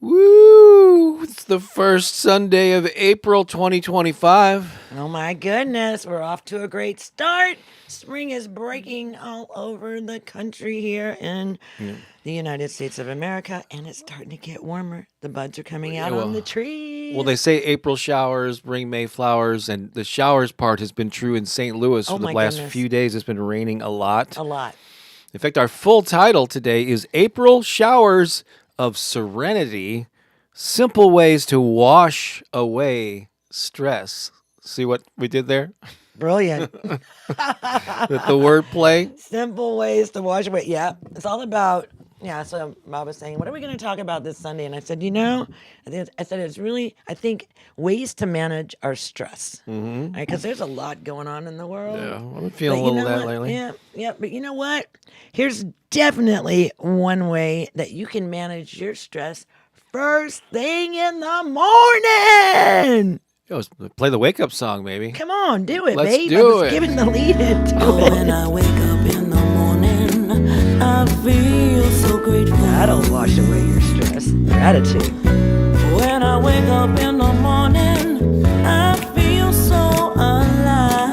Woo! It's the first Sunday of April 2025. Oh my goodness, we're off to a great start. Spring is breaking all over the country here in the United States of America, and it's starting to get warmer. The buds are coming out on the trees. Well, they say April showers bring May flowers, and the showers part has been true in St. Louis for the last few days. It's been raining a lot. A lot. In fact, our full title today is April Showers of Serenity, Simple Ways to Wash Away Stress. See what we did there? Brilliant. With the wordplay. Simple ways to wash away. Yeah, it's all about, so Bob was saying, what are we going to talk about this Sunday? And I said, it's really, I think, ways to manage our stress. Mm-hmm. Right? Because there's a lot going on in the world. Yeah, I've been feeling a little of that lately. Yeah, but you know what? Here's definitely one way that you can manage your stress first thing in the morning. Play the wake-up song, maybe. Come on, do it, Let's babe. do it. Giving the lead into it. When I wake up in the morning, I feel so grateful. That'll wash away your stress. Gratitude. When I wake up in the morning, I feel so alive.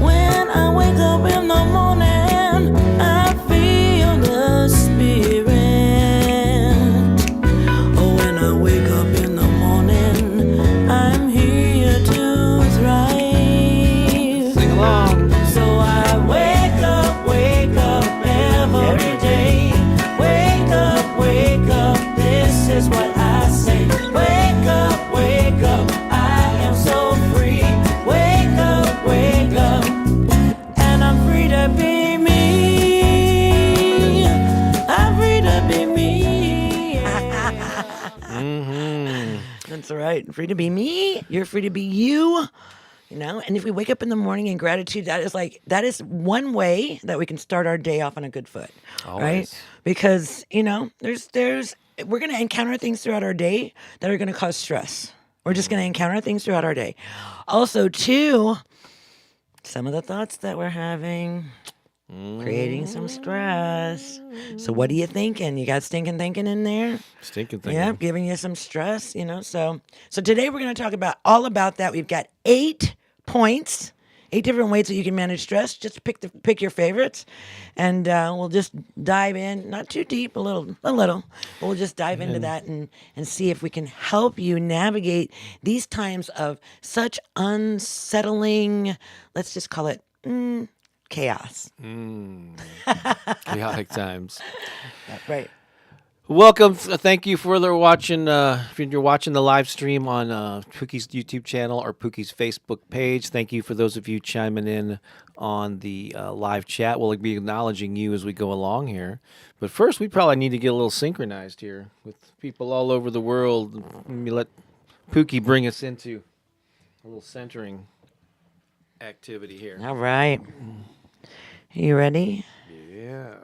When I wake up in the morning, I feel the spirit. Oh, when I wake up in the morning, I'm here to thrive. Sing along. So I wake up every day. Wake up, this is what I say. Wake up, I am so free. Wake up, and I'm free to be me. I'm free to be me. Mm-hmm. That's right. Free to be me. You're free to be you. And if we wake up in the morning in gratitude, that is one way that we can start our day off on a good foot. Always. Right? Because, we're going to encounter things throughout our day that are going to cause stress. We're just going to encounter things throughout our day. Also, too, some of the thoughts that we're having, creating some stress. So what are you thinking? You got stinking thinking in there? Stinking thinking. Yeah, giving you some stress, So today we're going to talk all about that. We've got 8 points, 8 different ways that you can manage stress. Just pick your favorites, and we'll just dive in, not too deep, a little. But we'll just dive into that and see if we can help you navigate these times of such unsettling, let's just call it chaos. Chaotic times. Right. Welcome. Thank you for watching. If you're watching the live stream on Pooki's YouTube channel or Pooki's Facebook page, thank you for those of you chiming in on the live chat. We'll be acknowledging you as we go along here. But first, we probably need to get a little synchronized here with people all over the world. Maybe let Pooki bring us into a little centering activity here. All right. You ready? Yeah.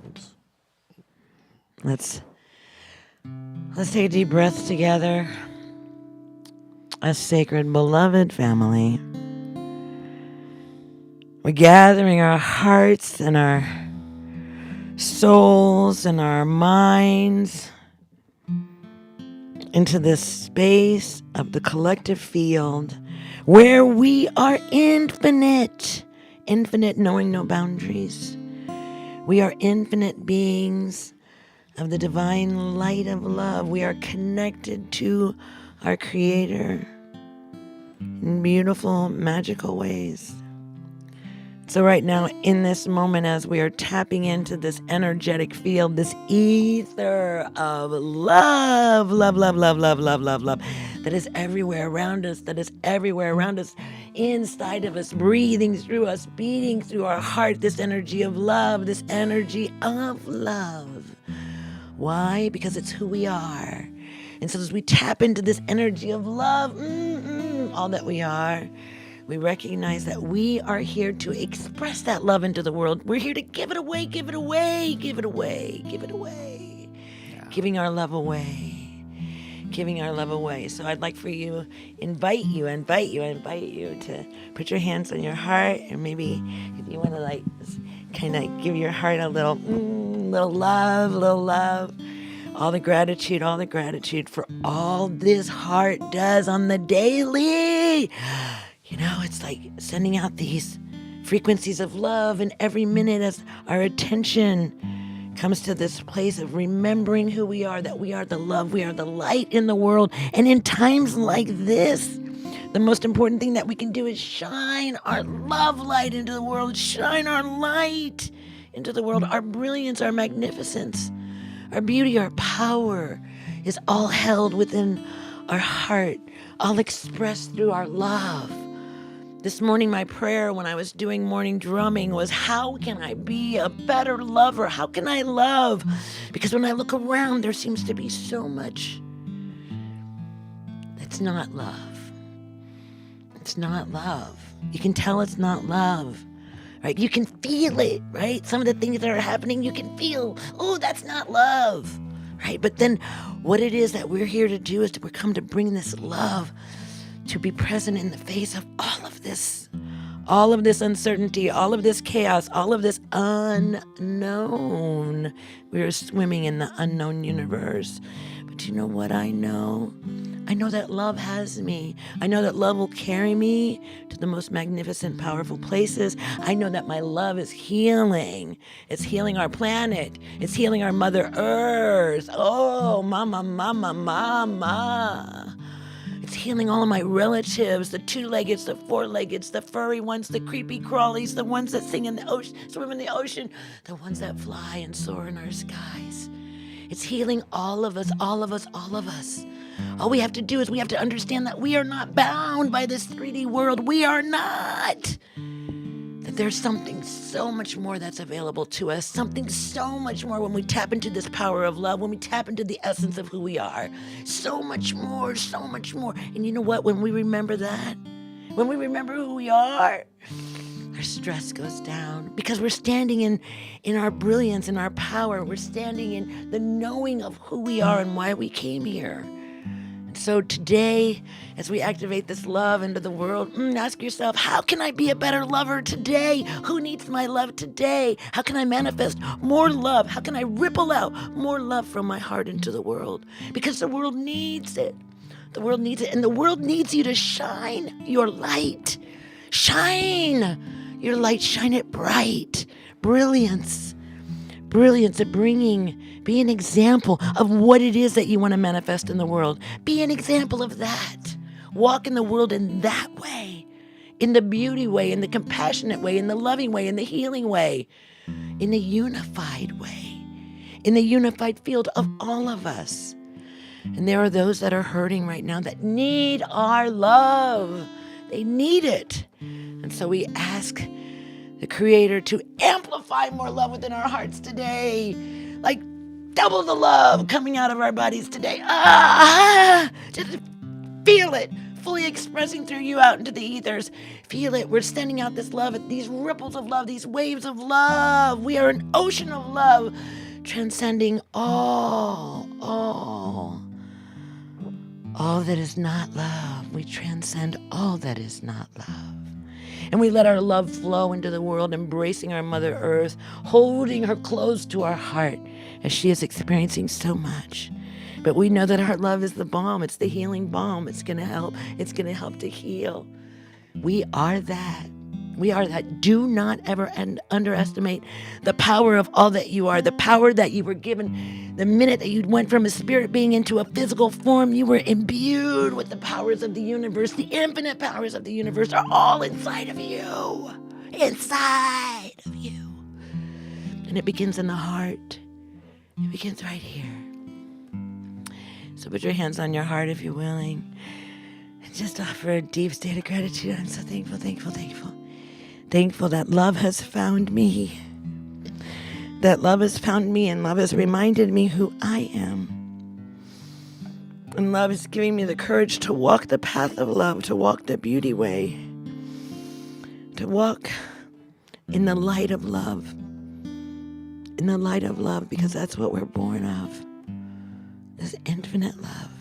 Oops. Let's take a deep breath together. A sacred, beloved family. We're gathering our hearts and our souls and our minds into this space of the collective field where we are infinite. Infinite, knowing no boundaries. We are infinite beings of the divine light of love. We are connected to our Creator in beautiful, magical ways. So right now, in this moment, as we are tapping into this energetic field, this ether of love, that is everywhere around us, inside of us, breathing through us, beating through our heart, this energy of love. Why? Because it's who we are. And so as we tap into this energy of love, all that we are, we recognize that we are here to express that love into the world. We're here to give it away. Yeah. Giving our love away. So I'd like for you, invite you to put your hands on your heart, and maybe if you want to kind of give your heart a little little love. All the gratitude for all this heart does on the daily. You know, it's like sending out these frequencies of love, and every minute as our attention comes to this place of remembering who we are, that we are the love, we are the light in the world. And in times like this, the most important thing that we can do is shine our love light into the world, shine our light into the world. Our brilliance, our magnificence, our beauty, our power is all held within our heart, all expressed through our love. This morning, my prayer when I was doing morning drumming was, how can I be a better lover? How can I love? Because when I look around, there seems to be so much that's not love. It's not love. You can tell it's not love, right? You can feel it, right? Some of the things that are happening, you can feel, oh, that's not love, right? But then what it is that we're here to do is to come to bring this love, to be present in the face of all of this uncertainty, all of this chaos, all of this unknown. We are swimming in the unknown universe. But you know what I know? I know that love has me. I know that love will carry me to the most magnificent, powerful places. I know that my love is healing. It's healing our planet. It's healing our Mother Earth. Oh, mama, mama, mama. It's healing all of my relatives, the two-leggeds, the four-leggeds, the furry ones, the creepy crawlies, the ones that sing in the ocean, swim in the ocean, the ones that fly and soar in our skies. It's healing all of us, all of us, all of us. All we have to do is we have to understand that we are not bound by this 3D world. We are not. That there's something so much more that's available to us, something so much more when we tap into this power of love, when we tap into the essence of who we are. So much more, so much more. And you know what? When we remember that, when we remember who we are, our stress goes down because we're standing in our brilliance and our power. We're standing in the knowing of who we are and why we came here. So today, as we activate this love into the world, ask yourself, how can I be a better lover today? Who needs my love today? How can I manifest more love? How can I ripple out more love from my heart into the world? Because the world needs it. The world needs it. And the world needs you to shine your light. Shine your light. Shine it bright. Brilliance. Brilliance of be an example of what it is that you want to manifest in the world. Be an example of that. Walk in the world in that way, in the beauty way, in the compassionate way, in the loving way, in the healing way, in the unified way, in the unified field of all of us. And there are those that are hurting right now that need our love. They need it. And so we ask the Creator to amplify more love within our hearts today. Like double the love coming out of our bodies today. Just feel it, fully expressing through you out into the ethers. Feel it. We're sending out this love, these ripples of love, these waves of love. We are an ocean of love, transcending all that is not love. We transcend all that is not love. And we let our love flow into the world, embracing our Mother Earth, holding her close to our heart as she is experiencing so much. But we know that our love is the balm. It's the healing balm. It's going to help. It's going to help to heal. We are that. We are that. Do not ever underestimate the power of all that you are, the power that you were given. The minute that you went from a spirit being into a physical form, you were imbued with the powers of the universe. The infinite powers of the universe are all inside of you. Inside of you. And it begins in the heart. It begins right here. So put your hands on your heart if you're willing. And just offer a deep state of gratitude. I'm so thankful, thankful, thankful. Thankful that love has found me. That love has found me, and love has reminded me who I am. And love is giving me the courage to walk the path of love, to walk the beauty way, to walk in the light of love. In the light of love, because that's what we're born of. This infinite love.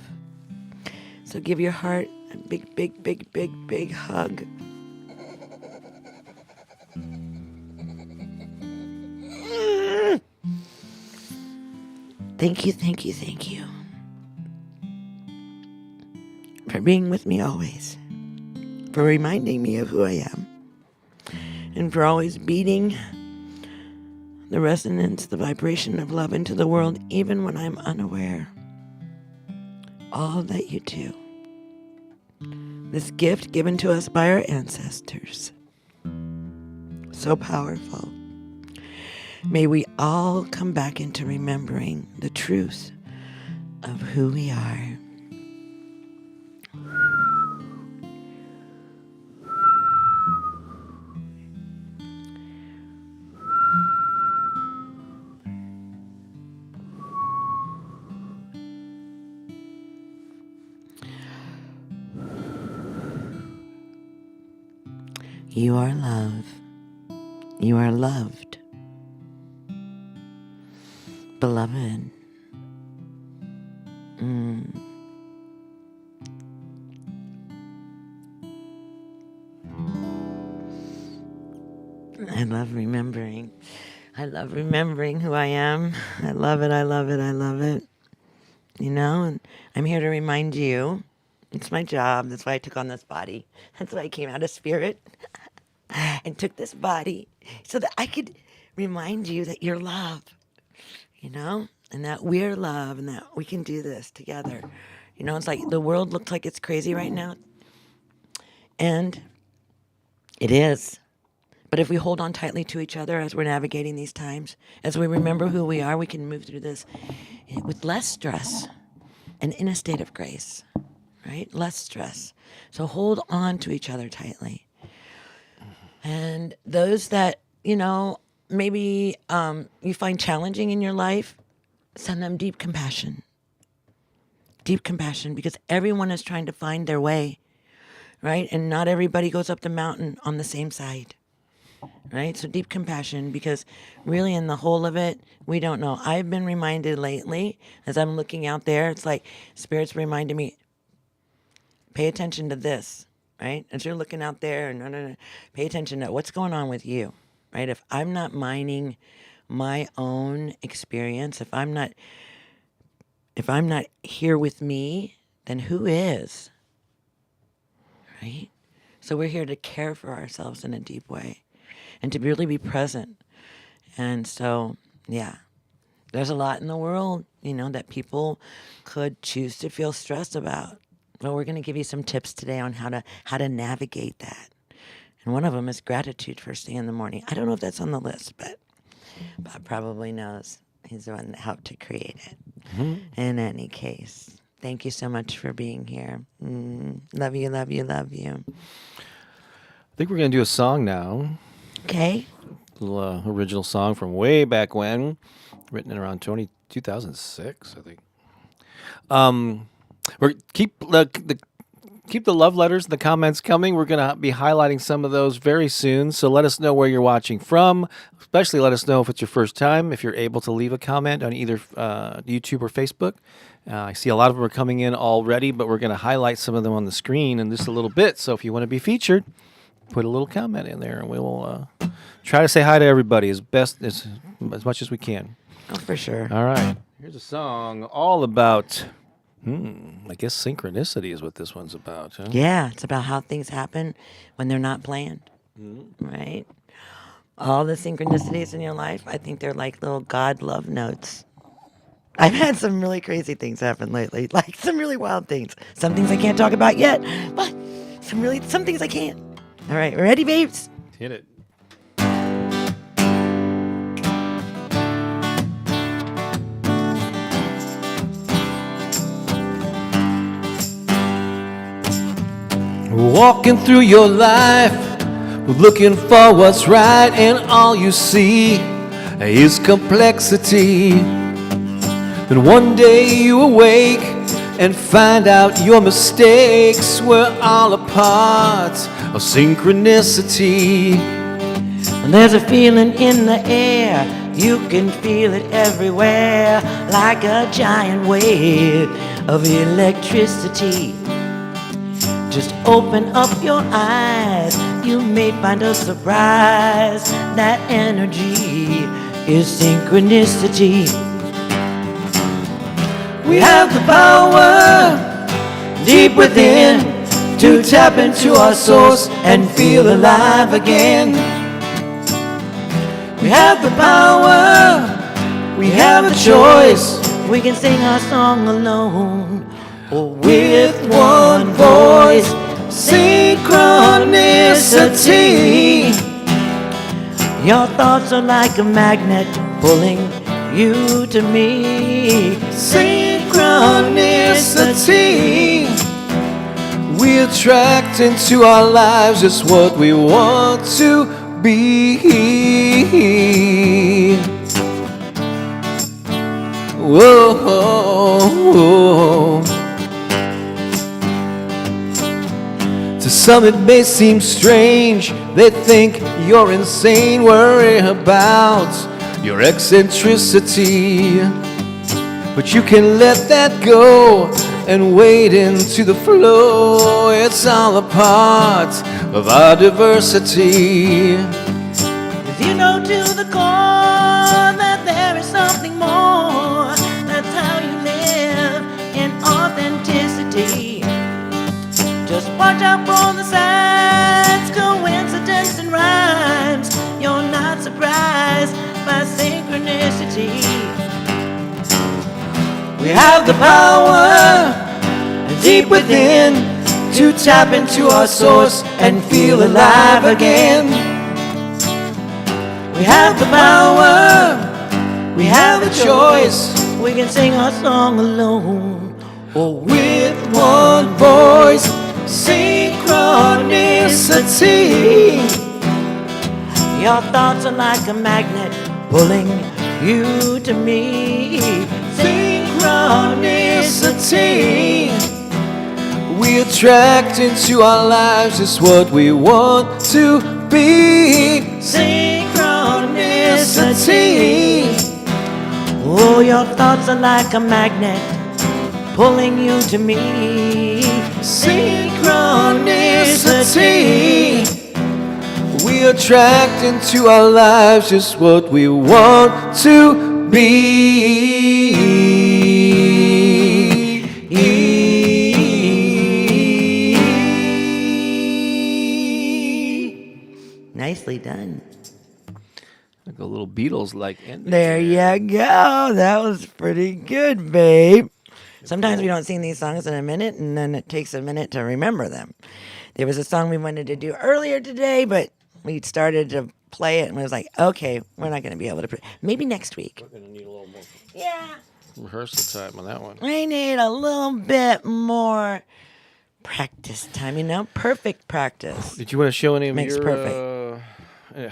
So give your heart a big, big, big, big, big hug. Thank you, thank you, thank you for being with me always, for reminding me of who I am, and for always beating the resonance, the vibration of love into the world, even when I'm unaware. All that you do. This gift given to us by our ancestors. So powerful. May we all come back into remembering the truth of who we are. You are love. You are loved. Beloved. I love remembering. I love remembering who I am. I love it, I love it, I love it. You know, and I'm here to remind you. It's my job. That's why I took on this body. That's why I came out of spirit and took this body so that I could remind you that you're love, you know, and that we're love and that we can do this together. You know, it's like the world looks like it's crazy right now. And it is. But if we hold on tightly to each other as we're navigating these times, as we remember who we are, we can move through this with less stress and in a state of grace, right? Less stress. So hold on to each other tightly. And those that, you know, maybe you find challenging in your life, send them deep compassion. Deep compassion, because everyone is trying to find their way, right? And not everybody goes up the mountain on the same side, right? So deep compassion, because really in the whole of it, we don't know. I've been reminded lately, as I'm looking out there, it's like Spirit's reminding me, pay attention to this. Right? As you're looking out there, and pay attention to what's going on with you, right? If I'm not mining my own experience, if I'm not here with me, then who is? Right? So we're here to care for ourselves in a deep way and to really be present. And so, yeah, there's a lot in the world, you know, that people could choose to feel stressed about. Well, we're going to give you some tips today on how to navigate that. And one of them is gratitude first thing in the morning. I don't know if that's on the list, but Bob probably knows. He's the one that helped to create it. Mm-hmm. In any case, thank you so much for being here. Love you, love you, love you. I think we're going to do a song now. Okay. A little original song from way back when, written in around 2006, I think. We're keep the love letters and the comments coming. We're going to be highlighting some of those very soon. So let us know where you're watching from. Especially let us know if it's your first time, if you're able to leave a comment on either YouTube or Facebook. I see a lot of them are coming in already, but we're going to highlight some of them on the screen in just a little bit. So if you want to be featured, put a little comment in there, and we will try to say hi to everybody as much as we can. Oh, for sure. All right. Here's a song all about... I guess synchronicity is what this one's about, huh? Yeah, it's about how things happen when they're not planned, right? All the synchronicities in your life, I think they're like little God love notes. I've had some really crazy things happen lately, like some really wild things. Some things I can't talk about yet, but some things I can. All right, ready, babes? Hit it. Walking through your life, looking for what's right, and all you see is complexity. Then one day you awake and find out your mistakes were all a part of synchronicity. There's a feeling in the air, you can feel it everywhere, like a giant wave of electricity. Just open up your eyes, you may find a surprise. That energy is synchronicity. We have the power deep within to tap into our source and feel alive again. We have the power, we have a choice. We can sing our song alone or with one voice. Synchronicity. Your thoughts are like a magnet pulling you to me. Synchronicity. We attract into our lives just what we want to be. Whoa, whoa. To some it may seem strange. They think you're insane. Worry about your eccentricity. But you can let that go and wade into the flow. It's all a part of our diversity. If you know to the core that there is something more, that's how you live in authenticity. Just watch out for the signs, coincidence and rhymes. You're not surprised by synchronicity. We have the power deep within to tap into our source and feel alive again. We have the power, we have a choice. We can sing our song alone or with one voice. Synchronicity. Your thoughts are like a magnet pulling you to me. Synchronicity. We attract into our lives just what we want to be. Synchronicity. Oh, your thoughts are like a magnet pulling you to me. Synchronicity. We attract into our lives just what we want to be. Nicely done. Like a little Beatles-like ending. There you go. That was pretty good, babe. Sometimes we don't sing these songs in a minute, and then it takes a minute to remember them. There was a song we wanted to do earlier today, but we started to play it, and we was like, okay, we're not going to be able to. Maybe next week. We're going to need a little more Yeah. rehearsal time on that one. We need a little bit more practice time, perfect practice. Did you want to show any of Makes your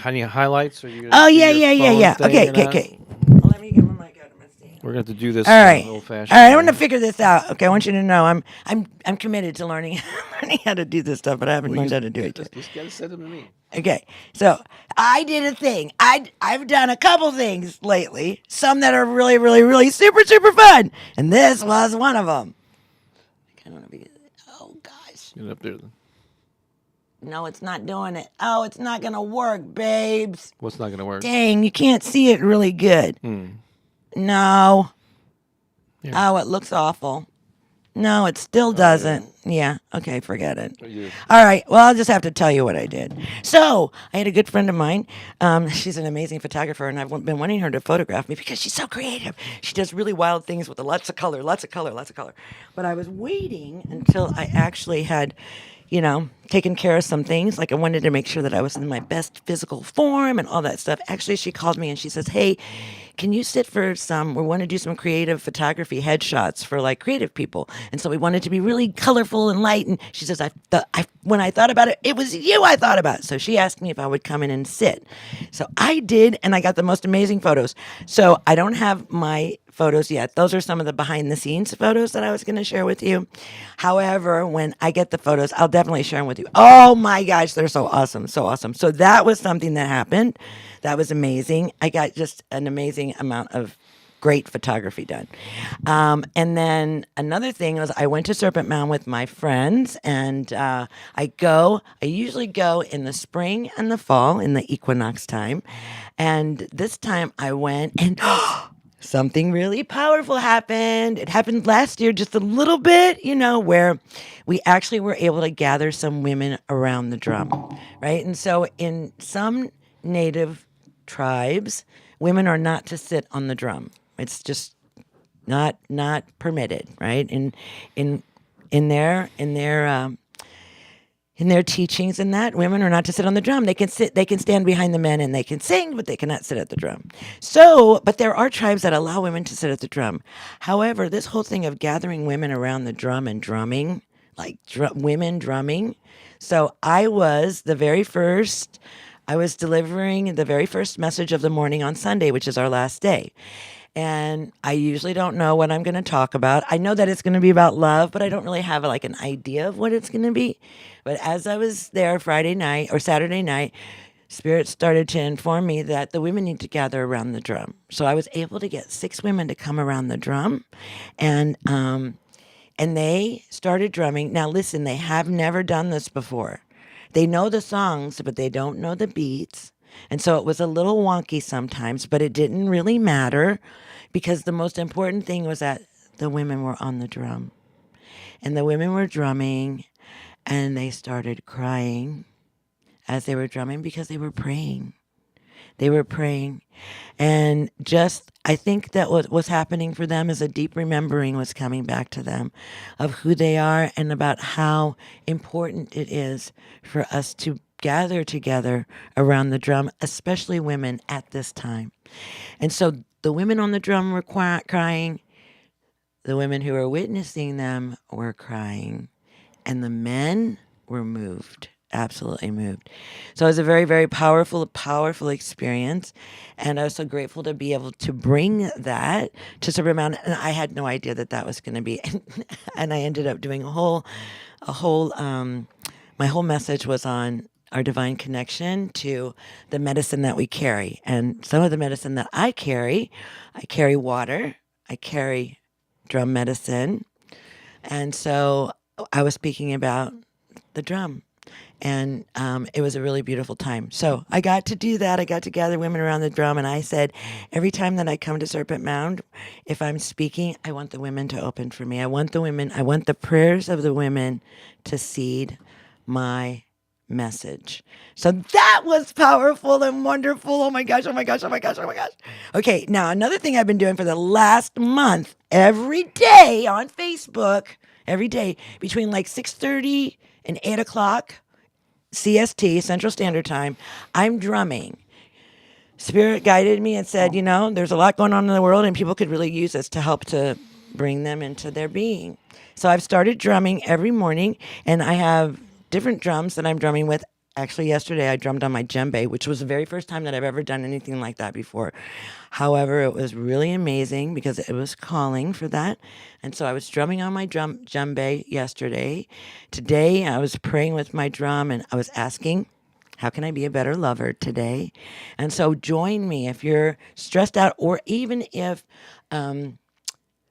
any highlights? Or you Oh, yeah. Okay. Well, let me get my mic out of my stand. We're going to do this All right. old-fashioned. All right, I want to figure this out. Okay, I want you to know I'm committed to learning how to do this stuff, but I haven't learned how to do it yet. Just got to send them to me. Okay, so I did a thing. I've done a couple things lately, some that are really, really, really super, super fun, and this was one of them. I kind of want to be. Oh gosh. Get it up there. No, it's not doing it. Oh, it's not gonna work, babes. What's not going to work? Dang, you can't see it really good. No. Yeah. Oh, it looks awful. No, it still doesn't. Yeah. Okay, forget it. Yeah. All right. Well, I'll just have to tell you what I did. So, I had a good friend of mine. She's an amazing photographer, and I've been wanting her to photograph me because she's so creative. She does really wild things with lots of color. But I was waiting until I actually had, taken care of some things. Like I wanted to make sure that I was in my best physical form and all that stuff. Actually, she called me and she says, hey, can you sit for we want to do some creative photography headshots for like creative people. And so we wanted to be really colorful and light. And she says, when I thought about it, it was you I thought about. So she asked me if I would come in and sit. So I did, and I got the most amazing photos. So I don't have my photos yet. Those are some of the behind the scenes photos that I was going to share with you. However, when I get the photos, I'll definitely share them with you. Oh my gosh, they're so awesome. So awesome. So that was something that happened. That was amazing. I got just an amazing amount of great photography done. And then another thing was I went to Serpent Mound with my friends, and I usually go in the spring and the fall in the equinox time. And this time I went, and something really powerful happened. It happened last year just a little bit, where we actually were able to gather some women around the drum, right? And so in some native tribes, women are not to sit on the drum. It's just not permitted, right? In their teachings and that women are not to sit on the drum. They can stand behind the men and they can sing, but they cannot sit at the drum. So, but there are tribes that allow women to sit at the drum. However, this whole thing of gathering women around the drum and drumming, like women drumming. So I was delivering the very first message of the morning on Sunday, which is our last day. And I usually don't know what I'm going to talk about. I know that it's going to be about love, but I don't really have like an idea of what it's going to be. But as I was there Friday night or Saturday night, Spirit started to inform me that the women need to gather around the drum. So I was able to get 6 women to come around the drum, and they started drumming. Now listen, they have never done this before. They know the songs, but they don't know the beats. And so it was a little wonky sometimes, but it didn't really matter because the most important thing was that the women were on the drum. And the women were drumming and they started crying as they were drumming because they were praying. They were praying. And I think that what was happening for them is a deep remembering was coming back to them of who they are and about how important it is for us to gather together around the drum, especially women at this time. And so the women on the drum were crying. The women who were witnessing them were crying. And the men were moved, absolutely moved. So it was a very, very powerful experience. And I was so grateful to be able to bring that to Serpent Mountain. And I had no idea that was going to be. And I ended up doing my whole message was on our divine connection to the medicine that we carry. And some of the medicine that I carry water, I carry drum medicine. And so I was speaking about the drum. And it was a really beautiful time. So I got to do that. I got to gather women around the drum. And I said, every time that I come to Serpent Mound, if I'm speaking, I want the women to open for me. I want the prayers of the women to seed my message. So that was powerful and wonderful. Oh my gosh, oh my gosh, oh my gosh, oh my gosh. Okay, now another thing I've been doing for the last month, every day on Facebook, every day between like 6:30 and 8 o'clock CST, Central Standard Time, I'm drumming. Spirit guided me and said, there's a lot going on in the world and people could really use this to help to bring them into their being. So I've started drumming every morning, and I have different drums that I'm drumming with. Actually, yesterday I drummed on my djembe, which was the very first time that I've ever done anything like that before. However, it was really amazing because it was calling for that. And so I was drumming on my djembe yesterday. Today I was praying with my drum and I was asking, how can I be a better lover today? And so join me if you're stressed out, or even if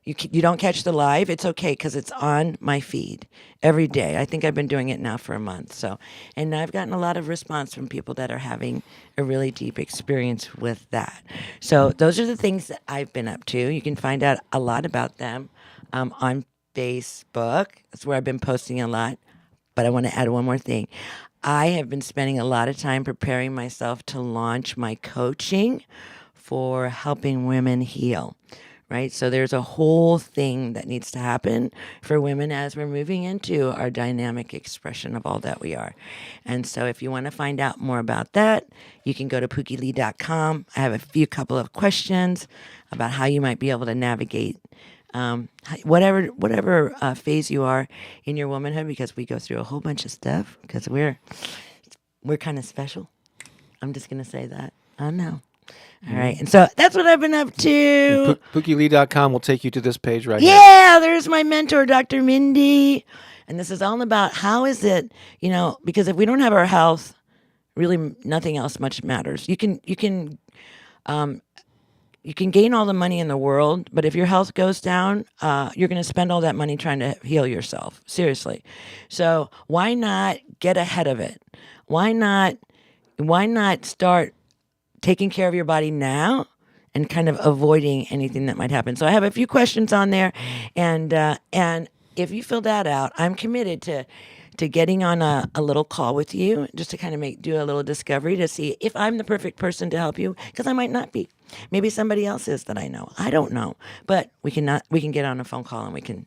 you don't catch the live, it's okay because it's on my feed every day. I think I've been doing it now for a month. So, and I've gotten a lot of response from people that are having a really deep experience with that. So those are the things that I've been up to. You can find out a lot about them on Facebook. That's where I've been posting a lot. But I want to add one more thing. I have been spending a lot of time preparing myself to launch my coaching for helping women heal. Right? So there's a whole thing that needs to happen for women as we're moving into our dynamic expression of all that we are. And so if you want to find out more about that, you can go to PookiLee.com. I have a couple of questions about how you might be able to navigate whatever phase you are in your womanhood, because we go through a whole bunch of stuff because we're kind of special. I'm just going to say that. I know. All right. And so that's what I've been up to. PookiLee.com will take you to this page right here. Yeah, there's my mentor, Dr. Mindy. And this is all about how is it, because if we don't have our health, really nothing else much matters. You can gain all the money in the world, but if your health goes down, you're going to spend all that money trying to heal yourself. Seriously. So why not get ahead of it? Why not start taking care of your body now and kind of avoiding anything that might happen. So I have a few questions on there, and if you fill that out, I'm committed to getting on a little call with you just to kind of do a little discovery to see if I'm the perfect person to help you, because I might not be. Maybe somebody else is that I know. I don't know. But we can get on a phone call and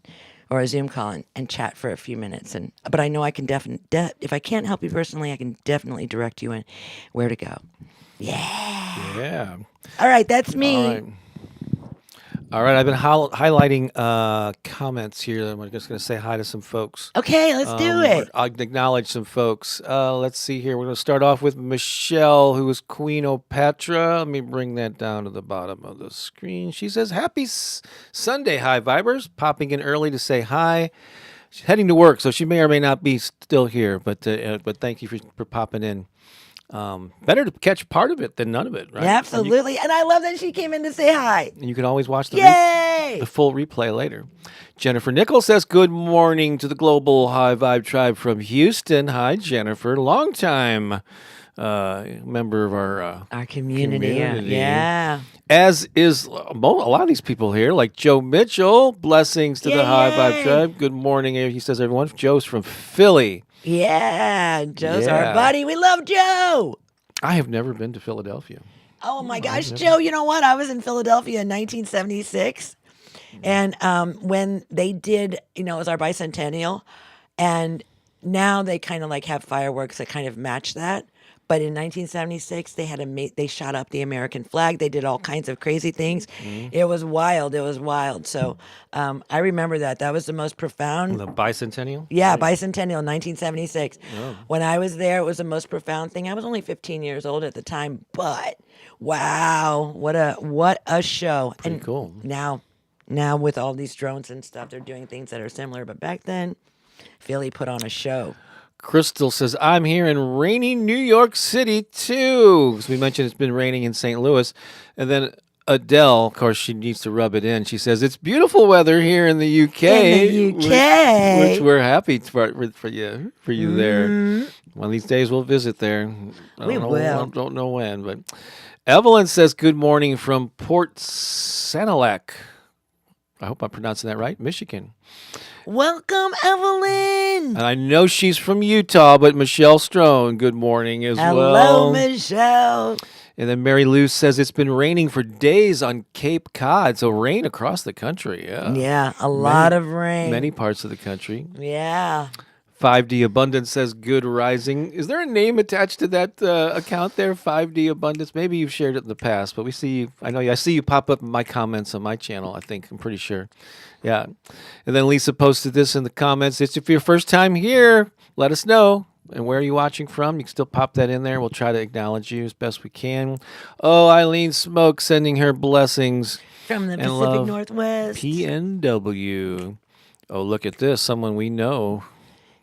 or a Zoom call and chat for a few minutes. But I know I can if I can't help you personally, I can definitely direct you in where to go. Yeah. Yeah. All right, that's me. All right. All right, I've been highlighting comments here. I'm just going to say hi to some folks. Okay, let's do it. I'll acknowledge some folks. Let's see here. We're going to start off with Michelle, who is Queen Opatra. Let me bring that down to the bottom of the screen. She says, Happy Sunday, Hi Vibers. Popping in early to say hi. She's heading to work, so she may or may not be still here, but thank you for popping in. Better to catch part of it than none of it, right? Yeah, absolutely. And I love that she came in to say hi. And you can always watch the full replay later. Jennifer Nichols says, good morning to the Global High Vibe Tribe from Houston. Hi, Jennifer. Long time member of our community. Yeah. As is a lot of these people here, like Joe Mitchell. Blessings to the High Vibe Tribe. Good morning, he says, everyone. Joe's from Philly. Yeah, Joe's our buddy. We love Joe. I have never been to Philadelphia. Oh my gosh, Joe, you know what? I was in Philadelphia in 1976. And when they did, it was our bicentennial. And now they kind of like have fireworks that kind of match that. But in 1976, they shot up the American flag. They did all kinds of crazy things. Mm-hmm. It was wild. So I remember that. That was the most profound. The bicentennial? Yeah, bicentennial, 1976. Oh. When I was there, it was the most profound thing. I was only 15 years old at the time, but wow, what a show. Pretty cool. Now with all these drones and stuff, they're doing things that are similar. But back then, Philly put on a show. Crystal says, I'm here in rainy New York City, too. As we mentioned, it's been raining in St. Louis. And then Adele, of course, she needs to rub it in. She says, it's beautiful weather here in the UK. Which we're happy for you there. One of these days we'll visit there. We will. I don't know when. But Evelyn says, good morning from Port Sanilac. I hope I'm pronouncing that right. Michigan. Welcome, Evelyn. And I know she's from Utah, but Michelle Strone, good morning as well. Hello, Michelle. And then Mary Lou says it's been raining for days on Cape Cod. So rain across the country. Yeah, a lot of rain. Many parts of the country. Yeah. 5D Abundance says good rising. Is there a name attached to that account there, 5D Abundance? Maybe you've shared it in the past, but I see you pop up in my comments on my channel, I think. I'm pretty sure. Yeah. And then Lisa posted this in the comments. It's if your first time here, let us know. And where are you watching from? You can still pop that in there. We'll try to acknowledge you as best we can. Oh, Eileen Smoke sending her blessings. From the Pacific Northwest. PNW. Oh, look at this. Someone we know.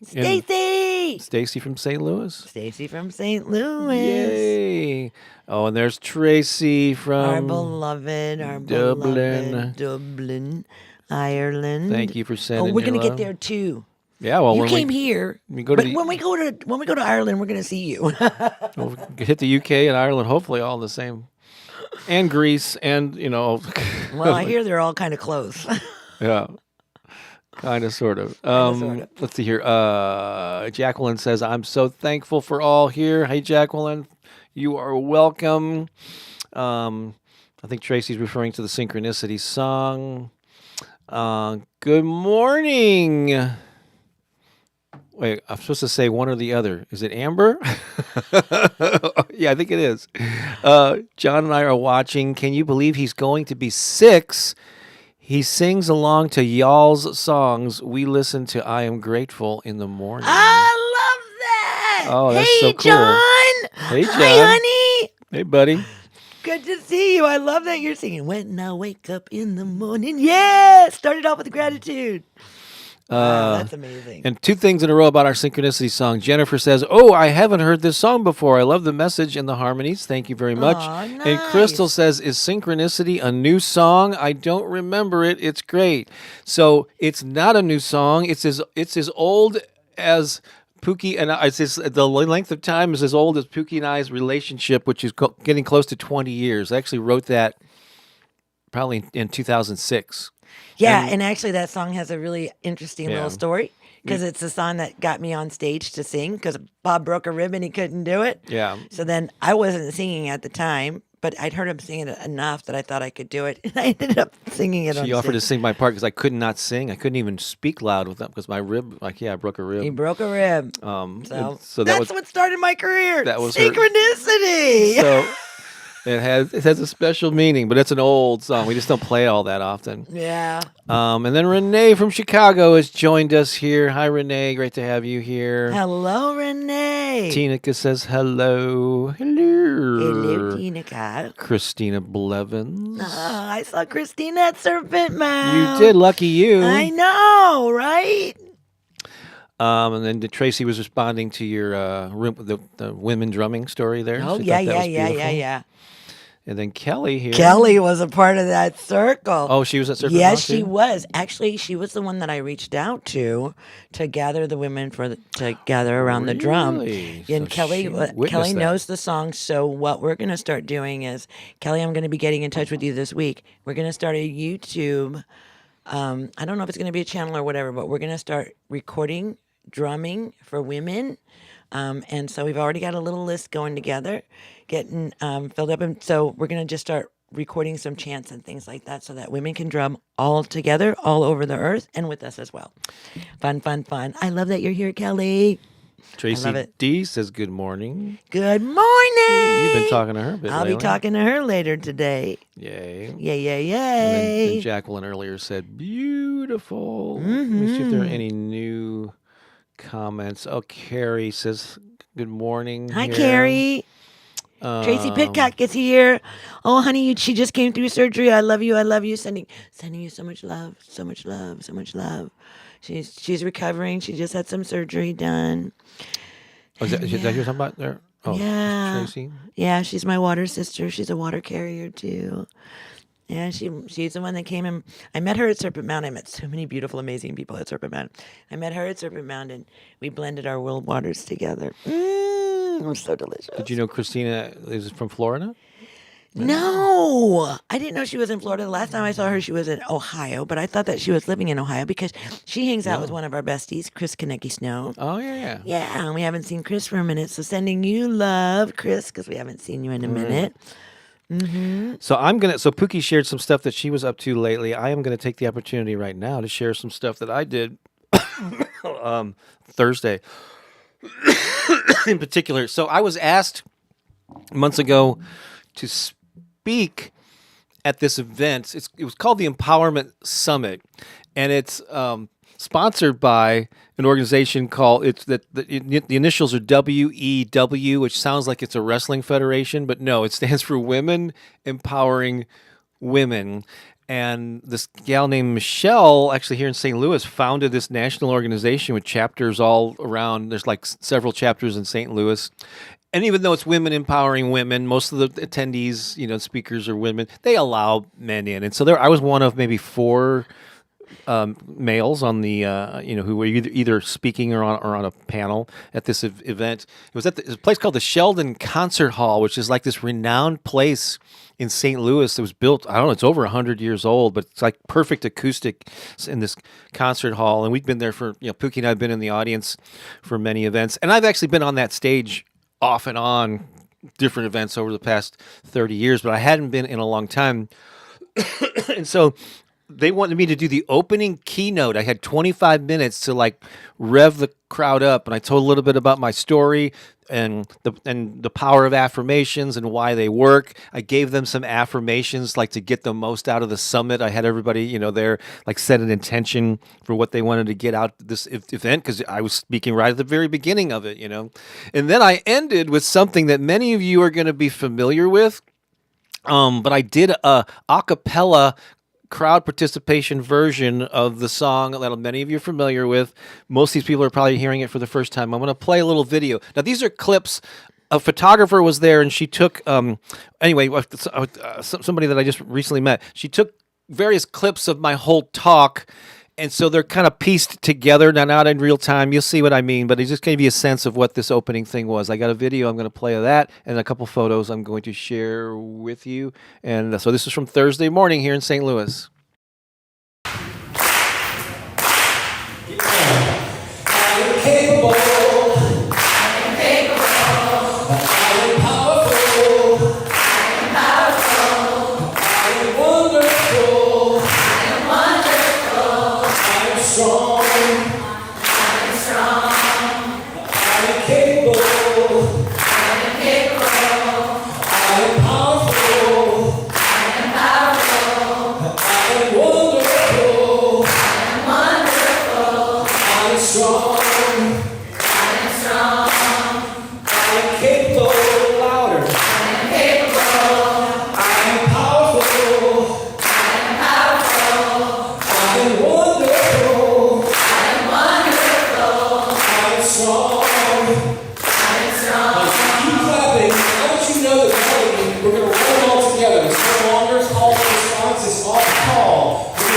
Stacy from St. Louis. Stacy from St. Louis. Yay. Oh, and there's Tracy from our beloved Dublin, Ireland. Thank you for sending. Oh, we're gonna get there too. Yeah, well, you came here. When we go to Ireland, we're gonna see you. We'll hit the UK and Ireland, hopefully all the same, and Greece, and Well, I hear they're all kind of close. Yeah. Kind of, sort of. Let's see here. Jacqueline says, I'm so thankful for all here. Hey, Jacqueline, you are welcome. I think Tracy's referring to the Synchronicity song. Good morning. Wait, I'm supposed to say one or the other. Is it Amber? Yeah, I think it is. John and I are watching. Can you believe he's going to be 6? He sings along to y'all's songs. We listen to I Am Grateful in the morning. I love that. Oh, that's so cool. John. Hey, John. Hi, honey. Hey, buddy. Good to see you. I love that you're singing. When I wake up in the morning. Yeah. Started off with gratitude. Wow, that's amazing. And 2 things in a row about our Synchronicity song. Jennifer says, oh, I haven't heard this song before. I love the message and the harmonies. Thank you very much. Nice. And Crystal says, is Synchronicity a new song? I don't remember it. It's great. So it's not a new song. It's as old as Pooki and I. The length of time is as old as Pooki and I's relationship, which is getting close to 20 years. I actually wrote that probably in 2006. Yeah, and actually that song has a really interesting Yeah. little story because it's the song that got me on stage to sing because Bob broke a rib and he couldn't do it. Yeah. So then I wasn't singing at the time, but I'd heard him singing it enough that I thought I could do it, and I ended up singing it on She offered to stage. sing my part because I could not sing. I couldn't even speak loud with them because my rib, I broke a rib. He broke a rib. And So, so that that's was what started my career. that was her- Synchronicity. so. It has a special meaning, but it's an old song. We just don't play it all that often. Yeah. And then Renee from Chicago has joined us here. Hi, Renee. Great to have you here. Hello, Renee. Tinica says hello. Hello. Hello, Tinica. Christina Blevins. I saw Christina at Serpent Mound. You did. Lucky you. I know, right? And then Tracy was responding to your the women drumming story there. Oh, She yeah, thought that was beautiful. yeah. And then Kelly here. Kelly was a part of that circle. Oh, she was at Serpent Yes, Mound, she too? was. Actually, she was the one that I reached out to gather the women to gather around the drum. Really? And So Kelly, she witnessed Kelly that. knows the song. So what we're going to start doing is, Kelly, I'm going to be getting in touch with you this week. We're going to start a YouTube. I don't know if it's going to be a channel or whatever, but we're going to start recording drumming for women. And so we've already got a little list going together, getting filled up. And so we're going to just start recording some chants and things like that so that women can drum all together, all over the earth, and with us as well. Fun, fun, fun. I love that you're here, Kelly. Tracy love it. D says good morning. Good morning. You've been talking to her a bit I'll lately. be talking to her later today. Yay. Yay, yay, And then yay. Jacqueline earlier said beautiful. Let me see if there are any new comments. Oh, Carrie says good morning. Hi, here. Carrie. Tracy Pitcock is here. Oh, honey, she just came through surgery. I love you. I love you. Sending you so much love, so much love, so much love. She's recovering. She just had some surgery done. Oh, is that you're talking about there? Oh, Yeah. Tracy. Yeah, she's my water sister. She's a water carrier too. Yeah, she's the one that came in. I met her at Serpent Mound. I met so many beautiful, amazing people at Serpent Mound. I met her at Serpent Mound, and we blended our world waters together. It was so delicious. Did you know Christina is from Florida? No, I didn't know she was in Florida. The last time I saw her, she was in Ohio, but I thought that she was living in Ohio because she hangs out with one of our besties, Chris Kaneki Snow. Oh, yeah. Yeah, and we haven't seen Chris for a minute, so sending you love, Chris, because we haven't seen you in a minute. So so Pooki shared some stuff that she was up to lately. I am gonna take the opportunity right now to share some stuff that I did Thursday in particular. So I was asked months ago to speak at this event. It was called the Empowerment Summit, and it's sponsored by an organization called the initials are WEW, which sounds like it's a wrestling federation, but no, it stands for Women Empowering Women. And this gal named Michelle, actually here in St. Louis, founded this national organization with chapters all around. There's like several chapters in St. Louis. And even though it's women empowering women, most of the attendees, speakers are women. They allow men in, and so I was one of maybe 4 males on the who were either speaking or on a panel at this event. It was at a place called the Sheldon Concert Hall, which is like this renowned place in St. Louis. It was built, I don't know, it's over 100 years old, but it's like perfect acoustic in this concert hall. And we've been there for, Pooki and I have been in the audience for many events, and I've actually been on that stage off and on different events over the past 30 years, but I hadn't been in a long time. And so they wanted me to do the opening keynote. I had 25 minutes to rev the crowd up, and I told a little bit about my story and the power of affirmations and why they work. I gave them some affirmations to get the most out of the summit. I had everybody, there set an intention for what they wanted to get out this event, because I was speaking right at the very beginning of it, And then I ended with something that many of you are going to be familiar with. But I did a cappella crowd participation version of the song that many of you are familiar with. Most of these people are probably hearing it for the first time. I'm going to play a little video. Now, these are clips. A photographer was there, and she took, somebody that I just recently met. She took various clips of my whole talk And so they're kind of pieced together, now not in real time. You'll see what I mean, but it just gave you a sense of what this opening thing was. I got a video I'm going to play of that, and a couple photos I'm going to share with you. And so this is from Thursday morning here in St. Louis.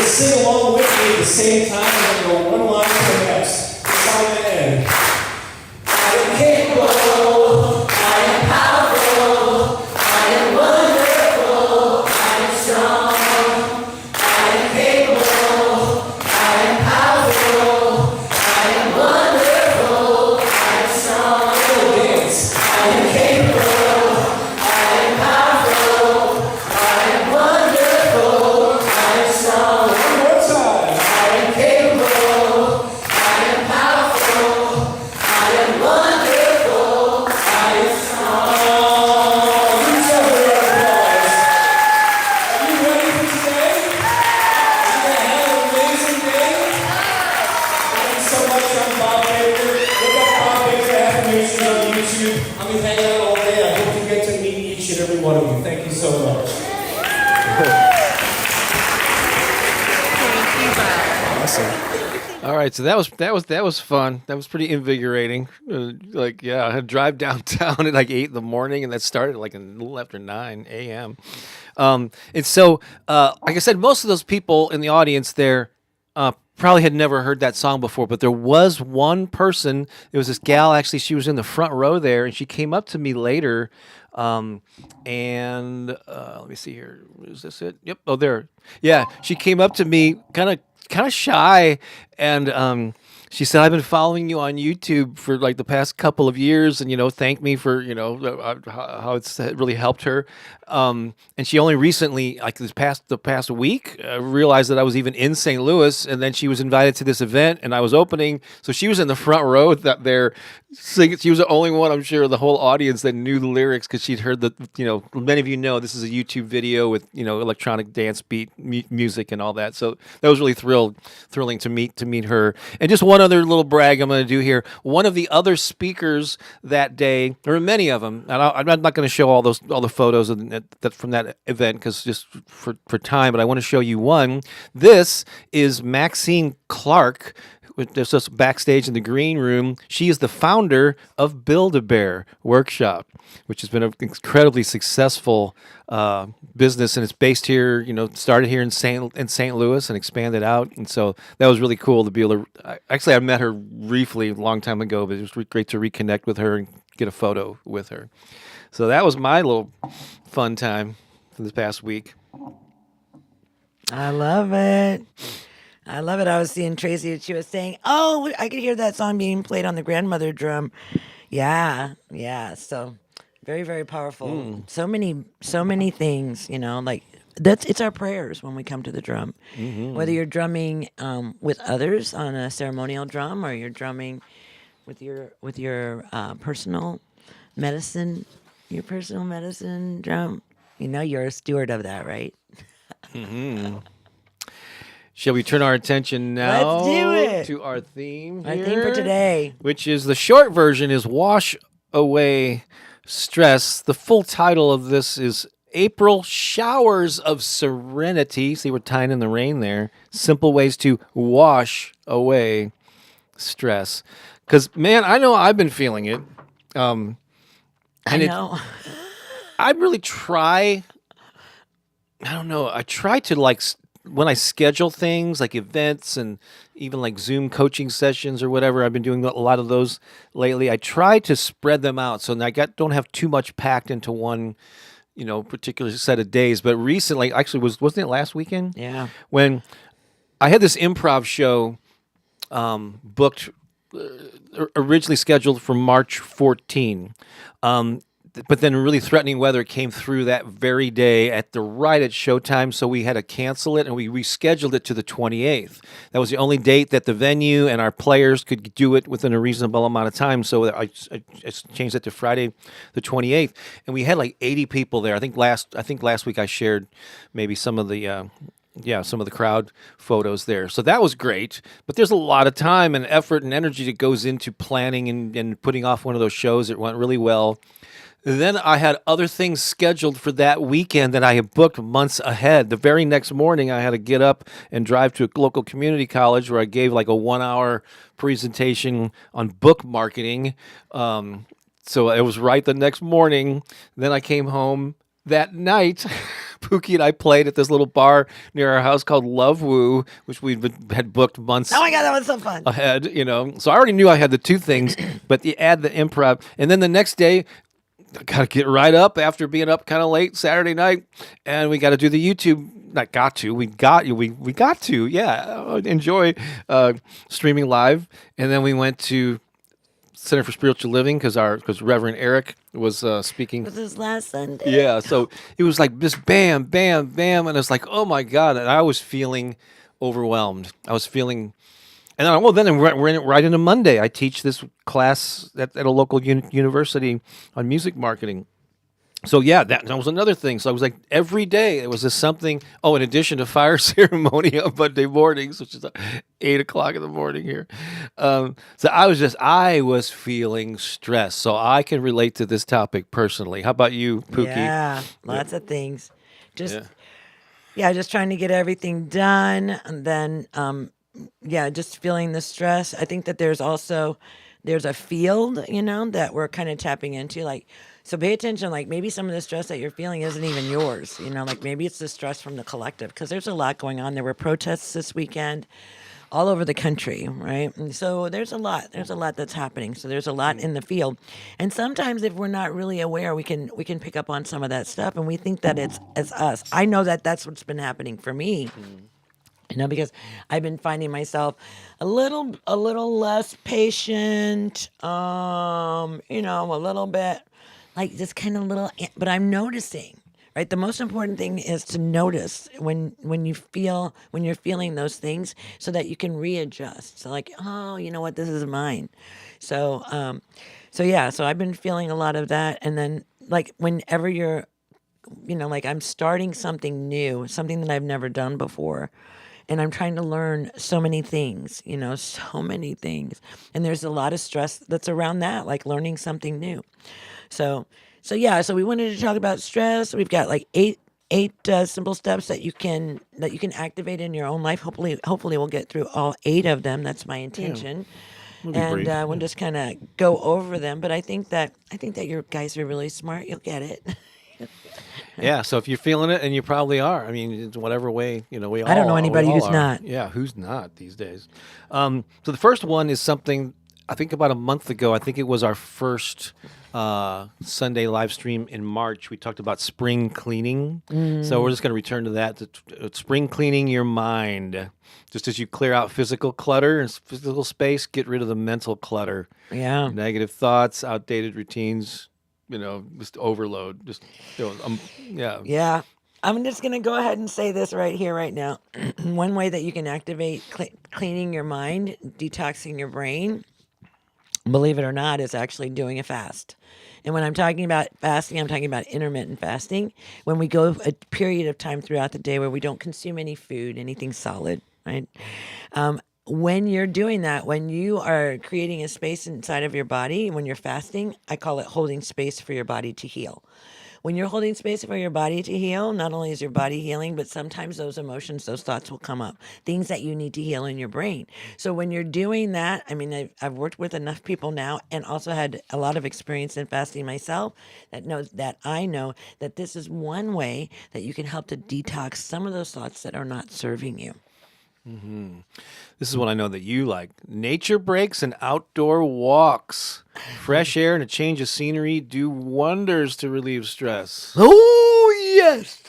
Sing along with me at the same time, and go one line to the next. It's on the end. I am capable, I am powerful, I am wonderful, I am strong. I am capable, I am powerful, I am wonderful, I am strong. Dance. I am capable, I am powerful, I am wonderful, I am strong. I'll be hanging out all day. I hope you get to meet each and every one of you. Thank you so much. Awesome. All right, so that was fun. That was pretty invigorating. I had to drive downtown at like 8 in the morning, and that started like a little after 9 a.m. And so, like I said, most of those people in the audience there probably had never heard that song before, but there was one person. It was this gal, actually, she was in the front row there, and she came up to me later, and let me see here. Is this it? Yep. Oh, there. Yeah, she came up to me kind of shy, and she said, I've been following you on YouTube for like the past couple of years, and, thank me for, how it's really helped her. And she only recently, like the past week, realized that I was even in St. Louis, and then she was invited to this event, and I was opening. So she was in the front row there singing. She was the only one, I'm sure, of the whole audience that knew the lyrics, because she'd heard many of you know, this is a YouTube video with, electronic dance beat music and all that. So that was really thrilling to meet her. And just one other little brag I'm going to do here. One of the other speakers that day, there were many of them, and I'm not going to show all the photos from that event because just for time, but I want to show you one. This is Maxine Clark. There's just backstage in the green room. She is the founder of Build-A-Bear Workshop, which has been an incredibly successful business, and it's based here. Started here in St. Louis and expanded out, and so that was really cool to be able to. Actually, I met her briefly a long time ago, but it was great to reconnect with her and get a photo with her. So that was my little fun time for this past week. I love it. I was seeing Tracy, and she was saying, "Oh, I could hear that song being played on the grandmother drum." Yeah. So very, very powerful. So many things. Like it's our prayers when we come to the drum. Mm-hmm. Whether you're drumming with others on a ceremonial drum, or you're drumming with your personal medicine, drum. You're a steward of that, right? Mm-hmm. Shall we turn our attention now Let's do it. To our theme Our here, theme for today, which is the short version is Wash Away Stress. The full title of this is April Showers of Serenity. See, we're tying in the rain there. Simple ways to wash away stress. Because, man, I know I've been feeling it. I know. I really try. I don't know. I try to when I schedule things like events and even like Zoom coaching sessions or whatever, I've been doing a lot of those lately. I try to spread them out so that don't have too much packed into one, particular set of days. But recently, actually, wasn't it last weekend? Yeah. When I had this improv show booked, originally scheduled for March 14. But then really threatening weather came through that very day at showtime, so we had to cancel it, and we rescheduled it to the 28th. That was the only date that the venue and our players could do it within a reasonable amount of time, so I changed it to Friday the 28th, and we had like 80 people there. I think last week I shared maybe some of the some of the crowd photos there. So that was great. But there's a lot of time and effort and energy that goes into planning and putting off one of those shows. It went really well. Then I had other things scheduled for that weekend that I had booked months ahead. The very next morning, I had to get up and drive to a local community college where I gave like a 1-hour presentation on book marketing. So it was right the next morning. Then I came home that night. Pooki and I played at this little bar near our house called Love Woo, which had booked months. Oh my God, that was so fun. Ahead, So I already knew I had the two things, but you add the improv, and then the next day, I got to get right up after being up kind of late Saturday night, and we got to do the YouTube. We got to enjoy streaming live, and then we went to Center for Spiritual Living because Reverend Eric was speaking. It was his last Sunday. Yeah, so it was like this bam, bam, bam, and it's like, oh my God, and I was feeling overwhelmed. And then we're right into Monday. I teach this class at a local university on music marketing. So yeah, that was another thing. So I was like, every day it was just something. Oh, in addition to fire ceremony on Monday mornings, which is 8:00 in the morning here. So I was feeling stressed. So I can relate to this topic personally. How about you, Pooki? Yeah, lots of things. Just trying to get everything done, and then just feeling the stress. I think that there's a field, that we're kind of tapping into, like. So pay attention, like maybe some of the stress that you're feeling isn't even yours, like maybe it's the stress from the collective, because there's a lot going on. There were protests this weekend all over the country, right? And so there's a lot that's happening. So there's a lot in the field. And sometimes if we're not really aware, we can pick up on some of that stuff, and we think that it's us. I know that that's what's been happening for me. Because I've been finding myself a little less patient, a little bit like just kind of but I'm noticing, right? The most important thing is to notice when you're feeling those things, so that you can readjust. So like, oh, you know what, this is mine. So I've been feeling a lot of that. And then like whenever you're, like I'm starting something new, something that I've never done before. And I'm trying to learn so many things, so many things. And there's a lot of stress that's around that, like learning something new. So we wanted to talk about stress. We've got like eight simple steps that you can activate in your own life. Hopefully we'll get through all 8 of them. That's my intention. And we'll just kind of go over them. But I think that you guys are really smart. You'll get it. Yeah, so if you're feeling it, and you probably are, I mean, in whatever way, we all. I don't know anybody who's are. not. Yeah, who's not these days? So the first one is something I think about a month ago. I think it was our first Sunday live stream in March. We talked about spring cleaning. So we're just going to return to that. Spring cleaning your mind. Just as you clear out physical clutter and physical space, get rid of the mental clutter. Yeah. Negative thoughts, outdated routines. Just overload. Yeah. I'm just going to go ahead and say this right here, right now. One way that you can activate cleaning your mind, detoxing your brain, believe it or not, is actually doing a fast. And when I'm talking about fasting, I'm talking about intermittent fasting. When we go a period of time throughout the day where we don't consume any food, anything solid, right? When you're doing that, when you are creating a space inside of your body, when you're fasting, I call it holding space for your body to heal. when you're holding space for your body to heal, not only is your body healing, but sometimes those emotions, those thoughts will come up, things that you need to heal in your brain. So when you're doing that, I mean, I've worked with enough people now and also had a lot of experience in fasting myself that I know that this is one way that you can help to detox some of those thoughts that are not serving you. This is what I know that you like. Nature breaks and outdoor walks. Fresh air and a change of scenery do wonders to relieve stress. Oh, yes.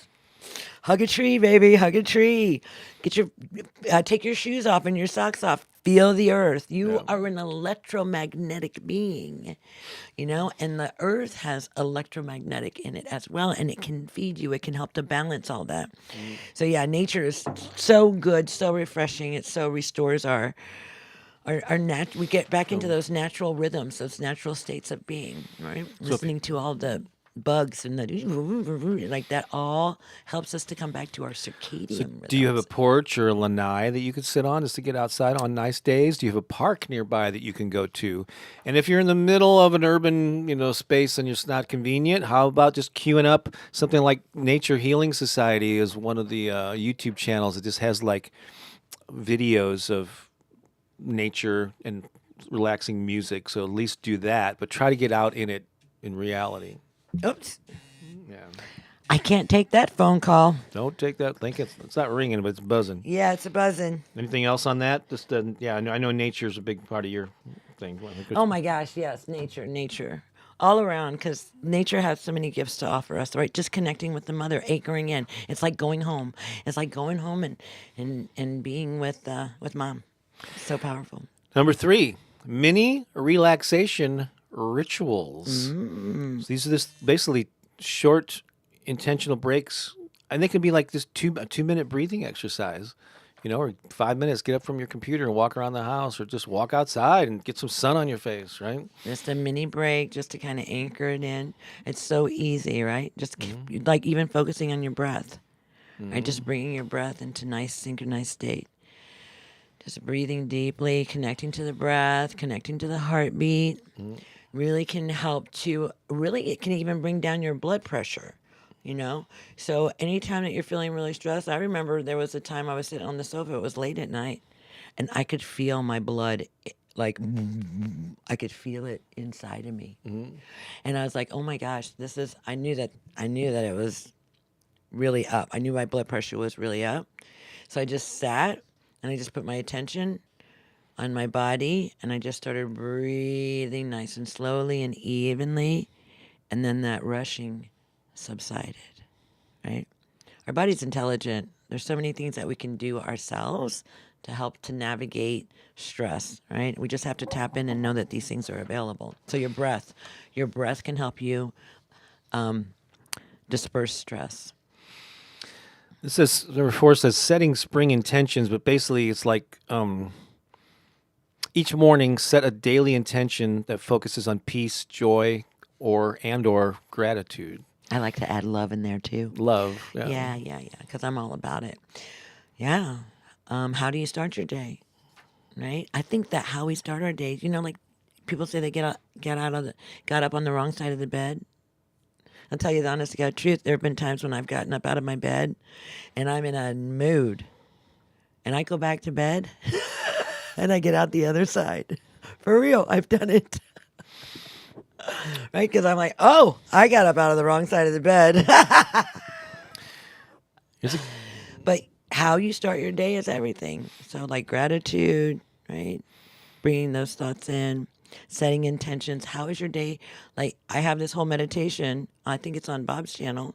Hug a tree, baby. Hug a tree. Take your shoes off and your socks off. Feel the earth. You are an electromagnetic being, and the earth has electromagnetic in it as well, and it can feed you. It can help to balance all that. So yeah, nature is so good, so refreshing. It so restores our we get back into those natural rhythms, those natural states of being, right? Listening to all the bugs and the like that all helps us to come back to our circadian rhythms. Do you have a porch or a lanai that you could sit on just to get outside on nice days? Do you have a park nearby that you can go to? And if you're in the middle of an urban, space and it's not convenient, how about just queuing up something like Nature Healing Society is one of the YouTube channels that just has like videos of nature and relaxing music. So at least do that, but try to get out in it in reality. Oops. Yeah. I can't take that phone call. Don't take that. Think it's not ringing, but it's buzzing. Yeah, it's a buzzing. Anything else on that? Just I know nature's a big part of your thing. Oh my gosh, yes, nature. All around, because nature has so many gifts to offer us, right? Just connecting with the mother, anchoring in. It's like going home. It's like going home and being with mom. So powerful. Number 3, mini relaxation rituals. So these are just basically short, intentional breaks, and they can be like this 2-minute breathing exercise, or 5 minutes. Get up from your computer and walk around the house, or just walk outside and get some sun on your face, right? Just a mini break, just to kind of anchor it in. It's so easy, right? Just like even focusing on your breath, right? Just bringing your breath into nice synchronized state. Just breathing deeply, connecting to the breath, connecting to the heartbeat. Really can help to, it can even bring down your blood pressure, So anytime that you're feeling really stressed, I remember there was a time I was sitting on the sofa, it was late at night, and I could feel my blood, like, I could feel it inside of me. And I was like, oh my gosh, I knew that it was really up. I knew my blood pressure was really up. So I just sat, and I just put my attention on my body, and I just started breathing nice and slowly and evenly, and then that rushing subsided, right? Our body's intelligent. There's so many things that we can do ourselves to help to navigate stress, right? We just have to tap in and know that these things are available. So your breath can help you disperse stress. This says, number 4 says setting spring intentions, but basically it's like each morning set a daily intention that focuses on peace, joy, or gratitude. I like to add love in there too. Love. Yeah, because I'm all about it. Yeah. How do you start your day? Right? I think that how we start our days, like people say they got up on the wrong side of the bed. I'll tell you the honest to God truth. There have been times when I've gotten up out of my bed and I'm in a mood, and I go back to bed and I get out the other side. For real, I've done it. Right? Because I'm like, oh, I got up out of the wrong side of the bed. But how you start your day is everything. So like gratitude, right? Bringing those thoughts in, setting intentions. How is your day? Like I have this whole meditation, I think it's on Bob's channel,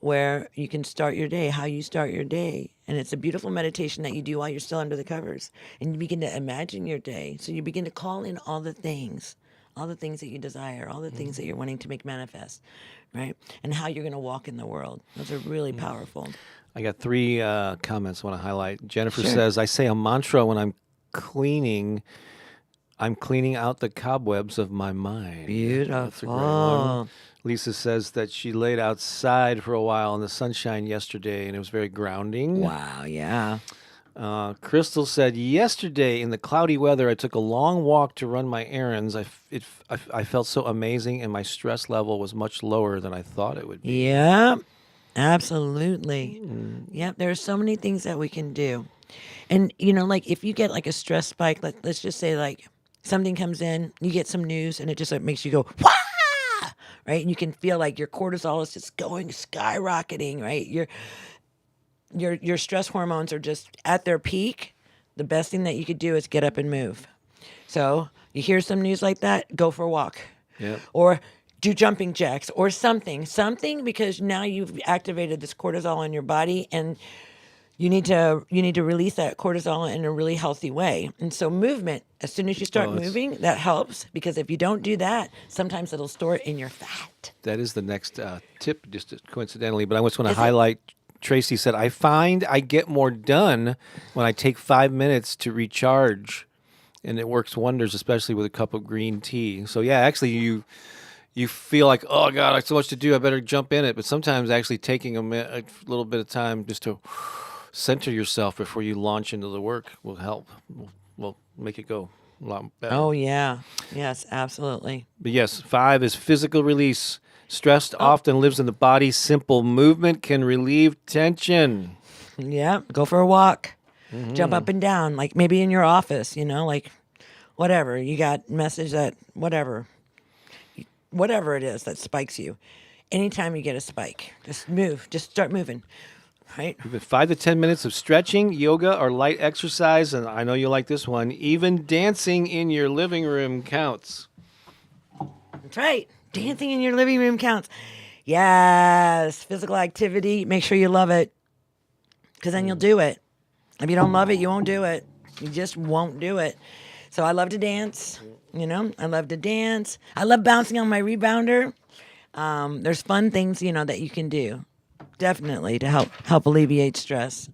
where you can start your day, how you start your day. And it's a beautiful meditation that you do while you're still under the covers. And you begin to imagine your day. So you begin to call in all the things that you desire, all the things that you're wanting to make manifest, right? And how you're going to walk in the world. Those are really powerful. I got 3 comments I want to highlight. Jennifer says, I say a mantra when I'm cleaning out the cobwebs of my mind. Beautiful. That's a great one. Lisa says that she laid outside for a while in the sunshine yesterday, and it was very grounding. Wow, yeah. Crystal said, yesterday in the cloudy weather, I took a long walk to run my errands. I felt so amazing, and my stress level was much lower than I thought it would be. Yeah, absolutely. Yep, there are so many things that we can do. And, like if you get like a stress spike, let's just say like something comes in, you get some news, and it just like makes you go, wah! Right? And you can feel like your cortisol is just going skyrocketing, right? Your stress hormones are just at their peak. The best thing that you could do is get up and move. So you hear some news like that, go for a walk. Yep. Or do jumping jacks or something, because now you've activated this cortisol in your body, and you need to release that cortisol in a really healthy way. And so movement, as soon as you start moving, that helps, because if you don't do that, sometimes it'll store it in your fat. That is the next tip, just coincidentally. But I just want to highlight, Tracy said, I find I get more done when I take 5 minutes to recharge, and it works wonders, especially with a cup of green tea. So yeah, actually you feel like, oh God, I have so much to do, I better jump in it. But sometimes actually taking a little bit of time just to center yourself before you launch into the work will help. Will make it go a lot better. Oh yeah, yes, absolutely. But yes, 5 is physical release. Stress often lives in the body. Simple movement can relieve tension. Yeah, go for a walk. Jump up and down, like maybe in your office, like whatever. You got message that whatever it is that spikes you. Anytime you get a spike, just move. Just start moving, right? 5 to 10 minutes of stretching, yoga, or light exercise, and I know you like this one, even dancing in your living room counts. That's right. Dancing in your living room counts. Yes. Physical activity. Make sure you love it, because then you'll do it. If you don't love it, you won't do it. You just won't do it. So I love to dance. I love to dance. I love bouncing on my rebounder. There's fun things, that you can do. Definitely to help alleviate stress.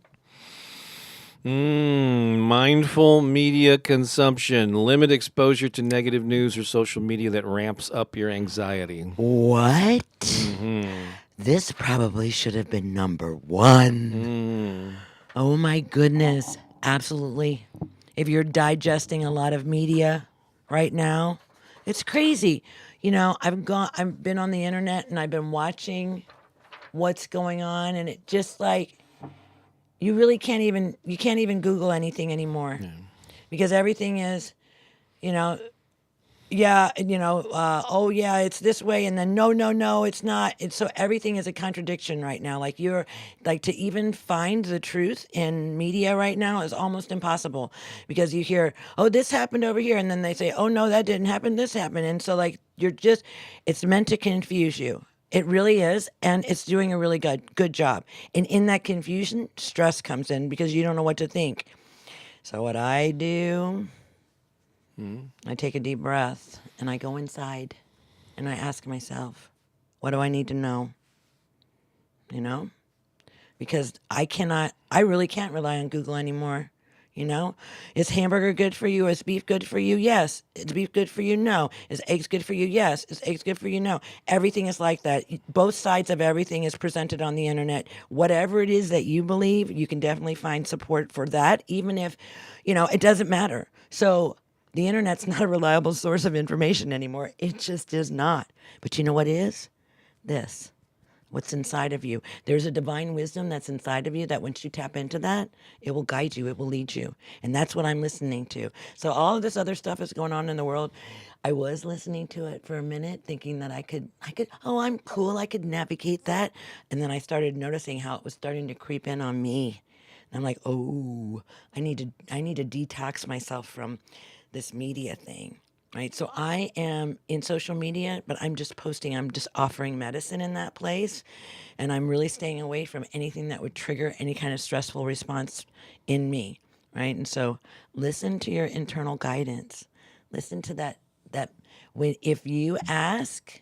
Mindful media consumption. Limit exposure to negative news or social media that ramps up your anxiety. What? This probably should have been number 1. Oh my goodness. Absolutely. If you're digesting a lot of media right now, it's crazy. I've been on the internet and I've been watching what's going on, and it just like you really can't even Google anything anymore, because everything is, oh yeah, it's this way, and then no, it's not. So everything is a contradiction right now. Like to even find the truth in media right now is almost impossible, because you hear, oh, this happened over here, and then they say, oh no, that didn't happen, this happened, and so like it's meant to confuse you. It really is, and it's doing a really good job. And in that confusion, stress comes in, because you don't know what to think. So what I do, I take a deep breath, and I go inside, and I ask myself, what do I need to know? Because I really can't rely on Google anymore. Is hamburger good for you? Is beef good for you? Yes. Is beef good for you? No. Is eggs good for you? Yes. Is eggs good for you? No. Everything is like that. Both sides of everything is presented on the internet. Whatever it is that you believe, you can definitely find support for that, even if, it doesn't matter. So the internet's not a reliable source of information anymore. It just is not. But you know what is? This. What's inside of you. There's a divine wisdom that's inside of you that once you tap into that, it will guide you, it will lead you. And that's what I'm listening to. So all of this other stuff is going on in the world. I was listening to it for a minute, thinking that I could, oh, I'm cool, I could navigate that. And then I started noticing how it was starting to creep in on me. And I'm like, oh, I need to detox myself from this media thing. Right. So I am in social media, but I'm just posting, I'm just offering medicine in that place. And I'm really staying away from anything that would trigger any kind of stressful response in me. Right. And so listen to your internal guidance. Listen to that if you ask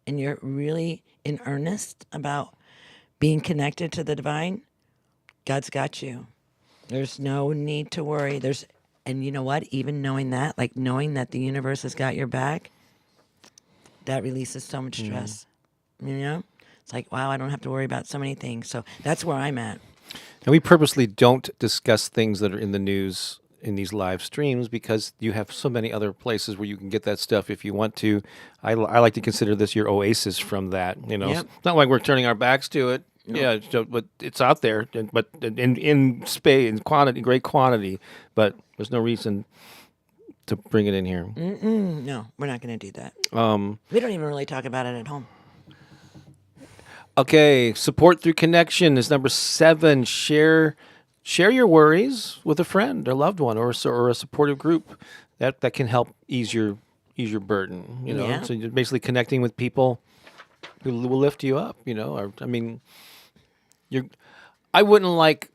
and you're really in earnest about being connected to the divine, God's got you. There's no need to worry. And you know what? Even knowing that, like knowing that the universe has got your back, that releases so much stress. It's like, wow, I don't have to worry about so many things. So that's where I'm at. And we purposely don't discuss things that are in the news in these live streams because you have so many other places where you can get that stuff if you want to. I like to consider this your oasis from that. Yep. It's not like we're turning our backs to it. Yeah, but it's out there, but in space, in quantity, great quantity. But there's no reason to bring it in here. No, we're not going to do that. We don't even really talk about it at home. Okay, support through connection is number 7. Share your worries with a friend or loved one or a supportive group that can help ease your burden. Yeah. So you're basically connecting with people who will lift you up. I wouldn't like.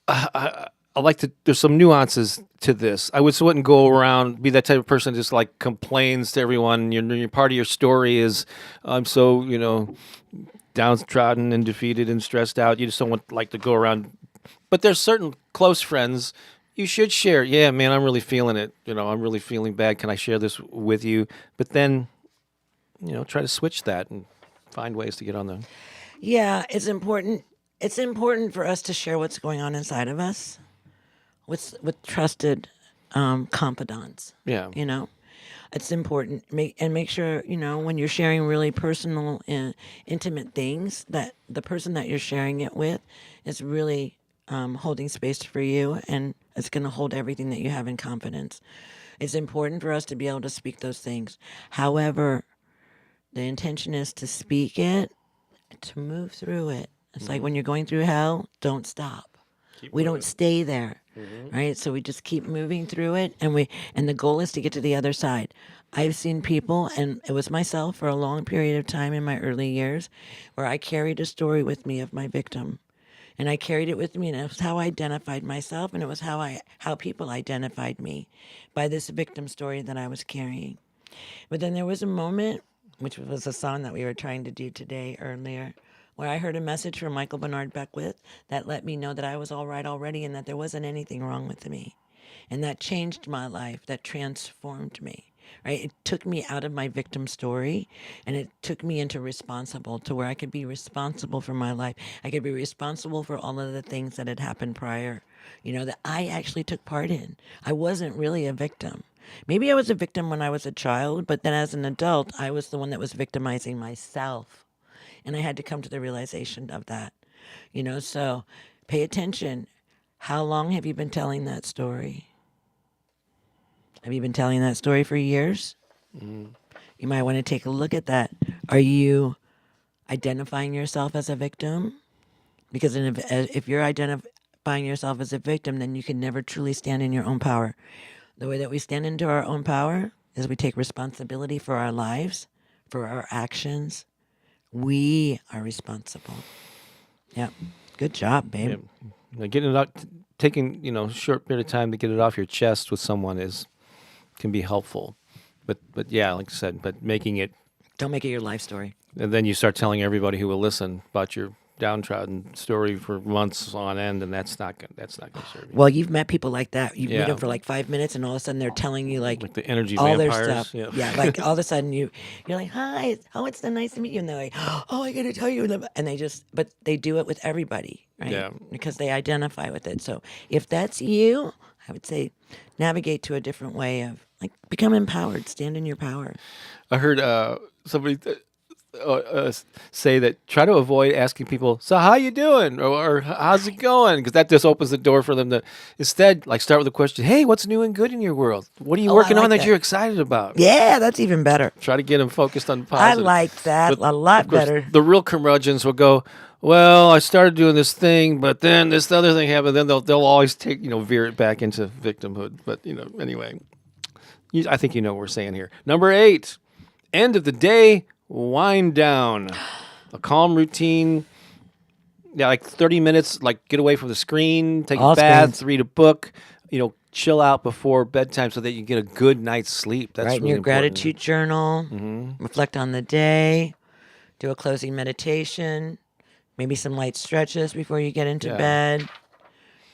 I like to. There's some nuances to this. I wouldn't go around be that type of person just like complains to everyone. Your part of your story is I'm so downtrodden and defeated and stressed out. You just don't want like to go around. But there's certain close friends you should share. Yeah, man, I'm really feeling it. I'm really feeling bad. Can I share this with you? But then, try to switch that and find ways to get on there. Yeah, it's important. It's important for us to share what's going on inside of us with trusted confidants. Yeah. It's important. Make sure, when you're sharing really personal and intimate things, that the person that you're sharing it with is really holding space for you, and it's going to hold everything that you have in confidence. It's important for us to be able to speak those things. However, the intention is to speak it, to move through it. It's like when you're going through hell, don't stop. We don't stay there, right? So we just keep moving through it, and the goal is to get to the other side. I've seen people, and it was myself for a long period of time in my early years, where I carried a story with me of my victim, and I carried it with me, and it was how I identified myself, and it was how people identified me by this victim story that I was carrying. But then there was a moment, which was a song that we were trying to do today earlier, where I heard a message from Michael Bernard Beckwith that let me know that I was all right already and that there wasn't anything wrong with me. And that changed my life, that transformed me, right? It took me out of my victim story, and it took me into responsible, to where I could be responsible for my life. I could be responsible for all of the things that had happened prior, that I actually took part in. I wasn't really a victim. Maybe I was a victim when I was a child, but then as an adult, I was the one that was victimizing myself. And I had to come to the realization of that, so pay attention. How long have you been telling that story? Have you been telling that story for years? You might want to take a look at that. Are you identifying yourself as a victim? Because if you're identifying yourself as a victim, then you can never truly stand in your own power. The way that we stand into our own power is we take responsibility for our lives, for our actions. We are responsible. Yeah. Good job, babe. Yeah. Getting it out, taking a short period of time to get it off your chest with someone can be helpful. But yeah, like I said, but making it. Don't make it your life story. And then you start telling everybody who will listen about your downtrodden story for months on end, and that's not going to serve you. Well, you've met people like that. You meet Yeah. them for like 5 minutes, and all of a sudden they're telling you Like the energy all vampires. their stuff. Yeah, like all of a sudden you're like, "Hi, it's so nice to meet you," and they're like, "Oh, I got to tell you," and but they do it with everybody, right? Yeah. Because they identify with it. So if that's you, I would say navigate to a different way of become empowered, stand in your power. I heard somebody say that try to avoid asking people, "So how you doing?" or "How's it going?" Because that just opens the door for them to instead start with a question. "Hey, what's new and good in your world? What are you working on that you're excited about?" Yeah, that's even better. Try to get them focused on positive. I like that a lot better. The real curmudgeons will go, "Well, I started doing this thing, but then this other thing happened." Then they'll always take veer it back into victimhood. But anyway, I think what we're saying here. Number 8, end of the day. Wind down. A calm routine. Yeah, like 30 minutes, get away from the screen, take All a bath, screens. read a book, chill out before bedtime so that you get a good night's sleep. That's Write in really your important. gratitude journal, reflect on the day, do a closing meditation, maybe some light stretches before you get into bed.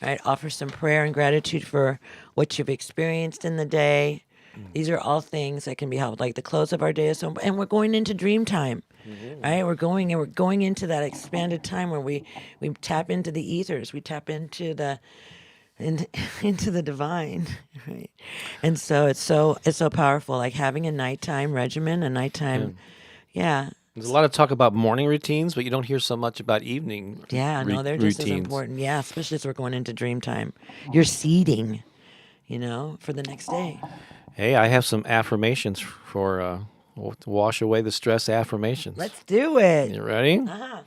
Right? Offer some prayer and gratitude for what you've experienced in the day. These are all things that can be helped. Like the close of our day is so, and we're going into dream time, right? We're going into that expanded time where we tap into the ethers, we tap into into the divine, right? And so it's so powerful. Like having a nighttime regimen, a nighttime, yeah. There's a lot of talk about morning routines, but you don't hear so much about evening Yeah, no, they're just as routines. important. Yeah, especially as we're going into dream time. You're seeding, for the next day. Hey, I have some affirmations for to wash away the stress affirmations. Let's do it. You ready? Uh-huh.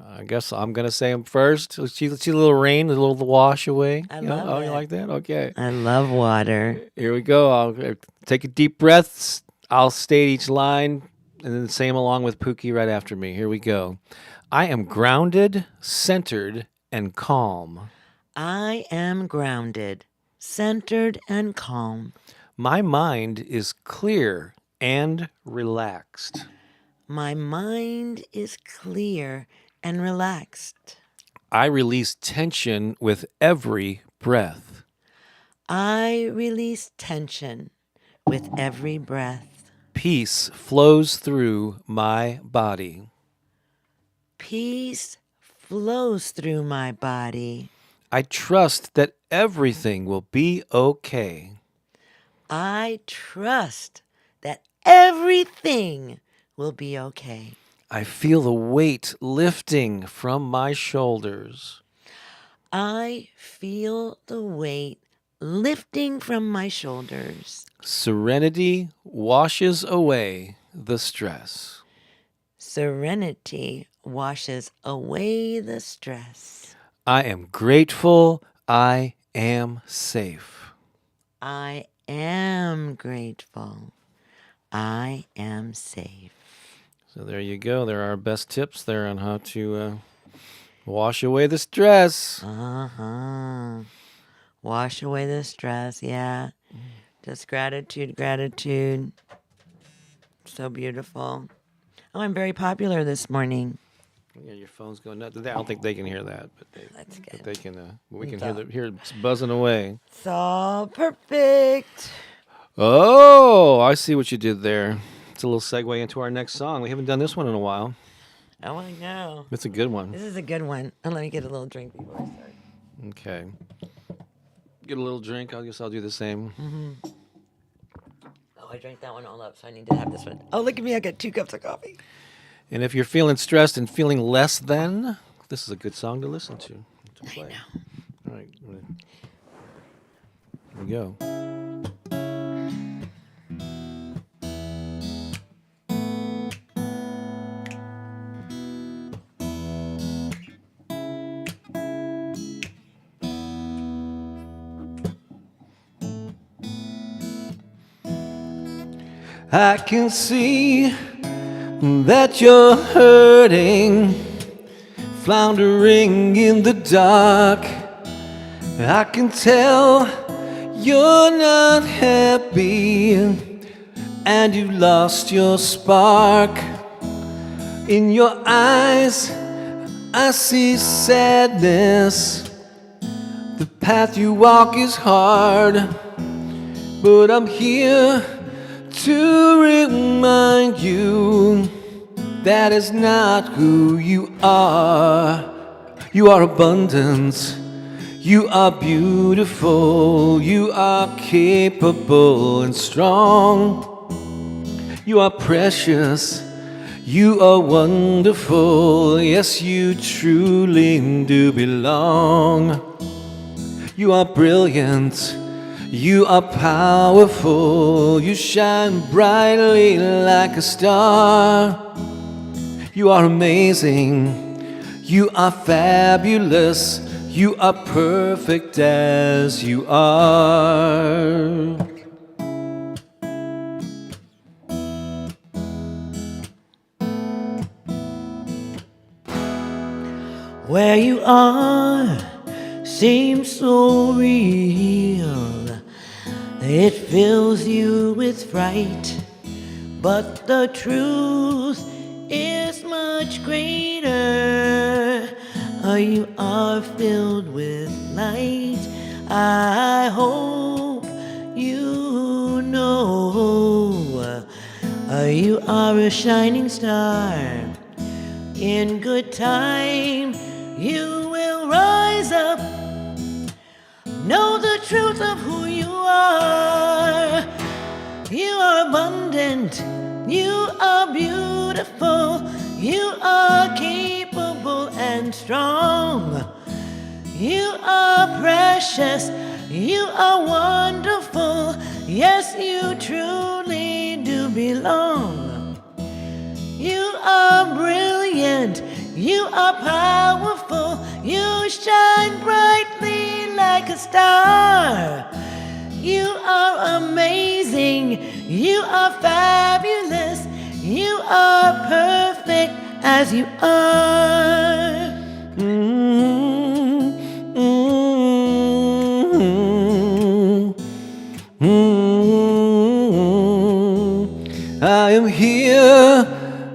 I guess I'm going to say them first. Let's see a little rain, a little wash away. I You know? love Oh, it. you like that? Okay. I love water. Here we go. I'll take a deep breath. I'll state each line and then say them along with Pooki right after me. Here we go. I am grounded, centered, and calm. I am grounded, centered, and calm. My mind is clear and relaxed. My mind is clear and relaxed. I release tension with every breath. I release tension with every breath. Peace flows through my body. Peace flows through my body. I trust that everything will be okay. I trust that everything will be okay. I feel the weight lifting from my shoulders. I feel the weight lifting from my shoulders. Serenity washes away the stress. Serenity washes away the stress. I am grateful. I am safe. I am grateful. I am safe. So there you go. There are our best tips there on how to wash away the stress. Uh-huh. Wash away the stress, yeah. Just gratitude. So beautiful. Oh, I'm very popular this morning. Yeah, your phone's going nuts. I don't think they can hear that, but That's but good. they can. We can It's hear it's buzzing away. It's all perfect. Oh, I see what you did there. It's a little segue into our next song. We haven't done this one in a while. Oh, I know. It's a good one. This is a good one. And let me get a little drink before I start. Okay. Get a little drink. I guess I'll do the same. Oh, I drank that one all up, so I need to have this one. Oh, look at me. I got 2 cups of coffee. And if you're feeling stressed and feeling less than, this is a good song to listen to play. I know. All right. Here we go. I can see that you're hurting, floundering in the dark. I can tell you're not happy and you lost your spark. In your eyes, I see sadness. The path you walk is hard, but I'm here to remind you that is not who you are. You are abundance. You are beautiful. You are capable and strong. You are precious. You are wonderful. Yes, you truly do belong. You are brilliant. You are powerful. You shine brightly like a star. You are amazing. You are fabulous. You are perfect as you are. Where you are seems so real. It fills you with fright, but the truth is much greater. You are filled with light. I hope you know You are a shining star. In good time, you will rise up. Know the truth of who you are. You are abundant. You are beautiful. You are capable and strong. You are precious. You are wonderful. Yes, you truly do belong. You are brilliant. You are powerful. You shine brightly like a star. You are amazing. You are fabulous. You are perfect as you are. I am here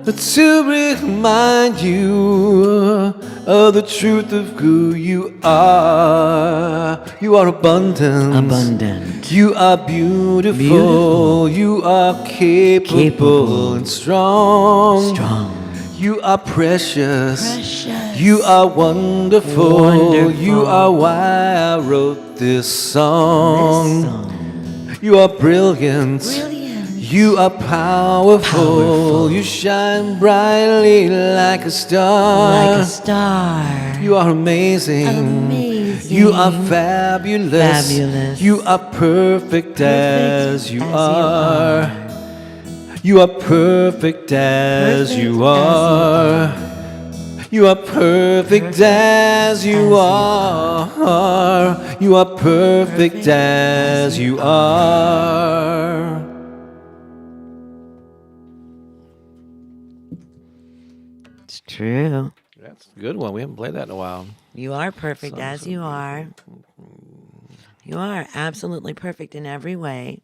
to remind you of the truth of who you are. You are abundant. Abundant. You are beautiful. Beautiful. You are capable and strong. Strong. You are precious. Precious. You are wonderful. Wonderful. You are why I wrote this song. This song. You are brilliant. Brilliant. You are powerful. You shine brightly like a star. Like a star. You are amazing. Amazing. You are fabulous. Fabulous. You are perfect as you are. You are perfect as you are. You are perfect as you are. You are perfect as you are. It's true. That's a good one. We haven't played that in a while. You are perfect as you are. You are absolutely perfect in every way.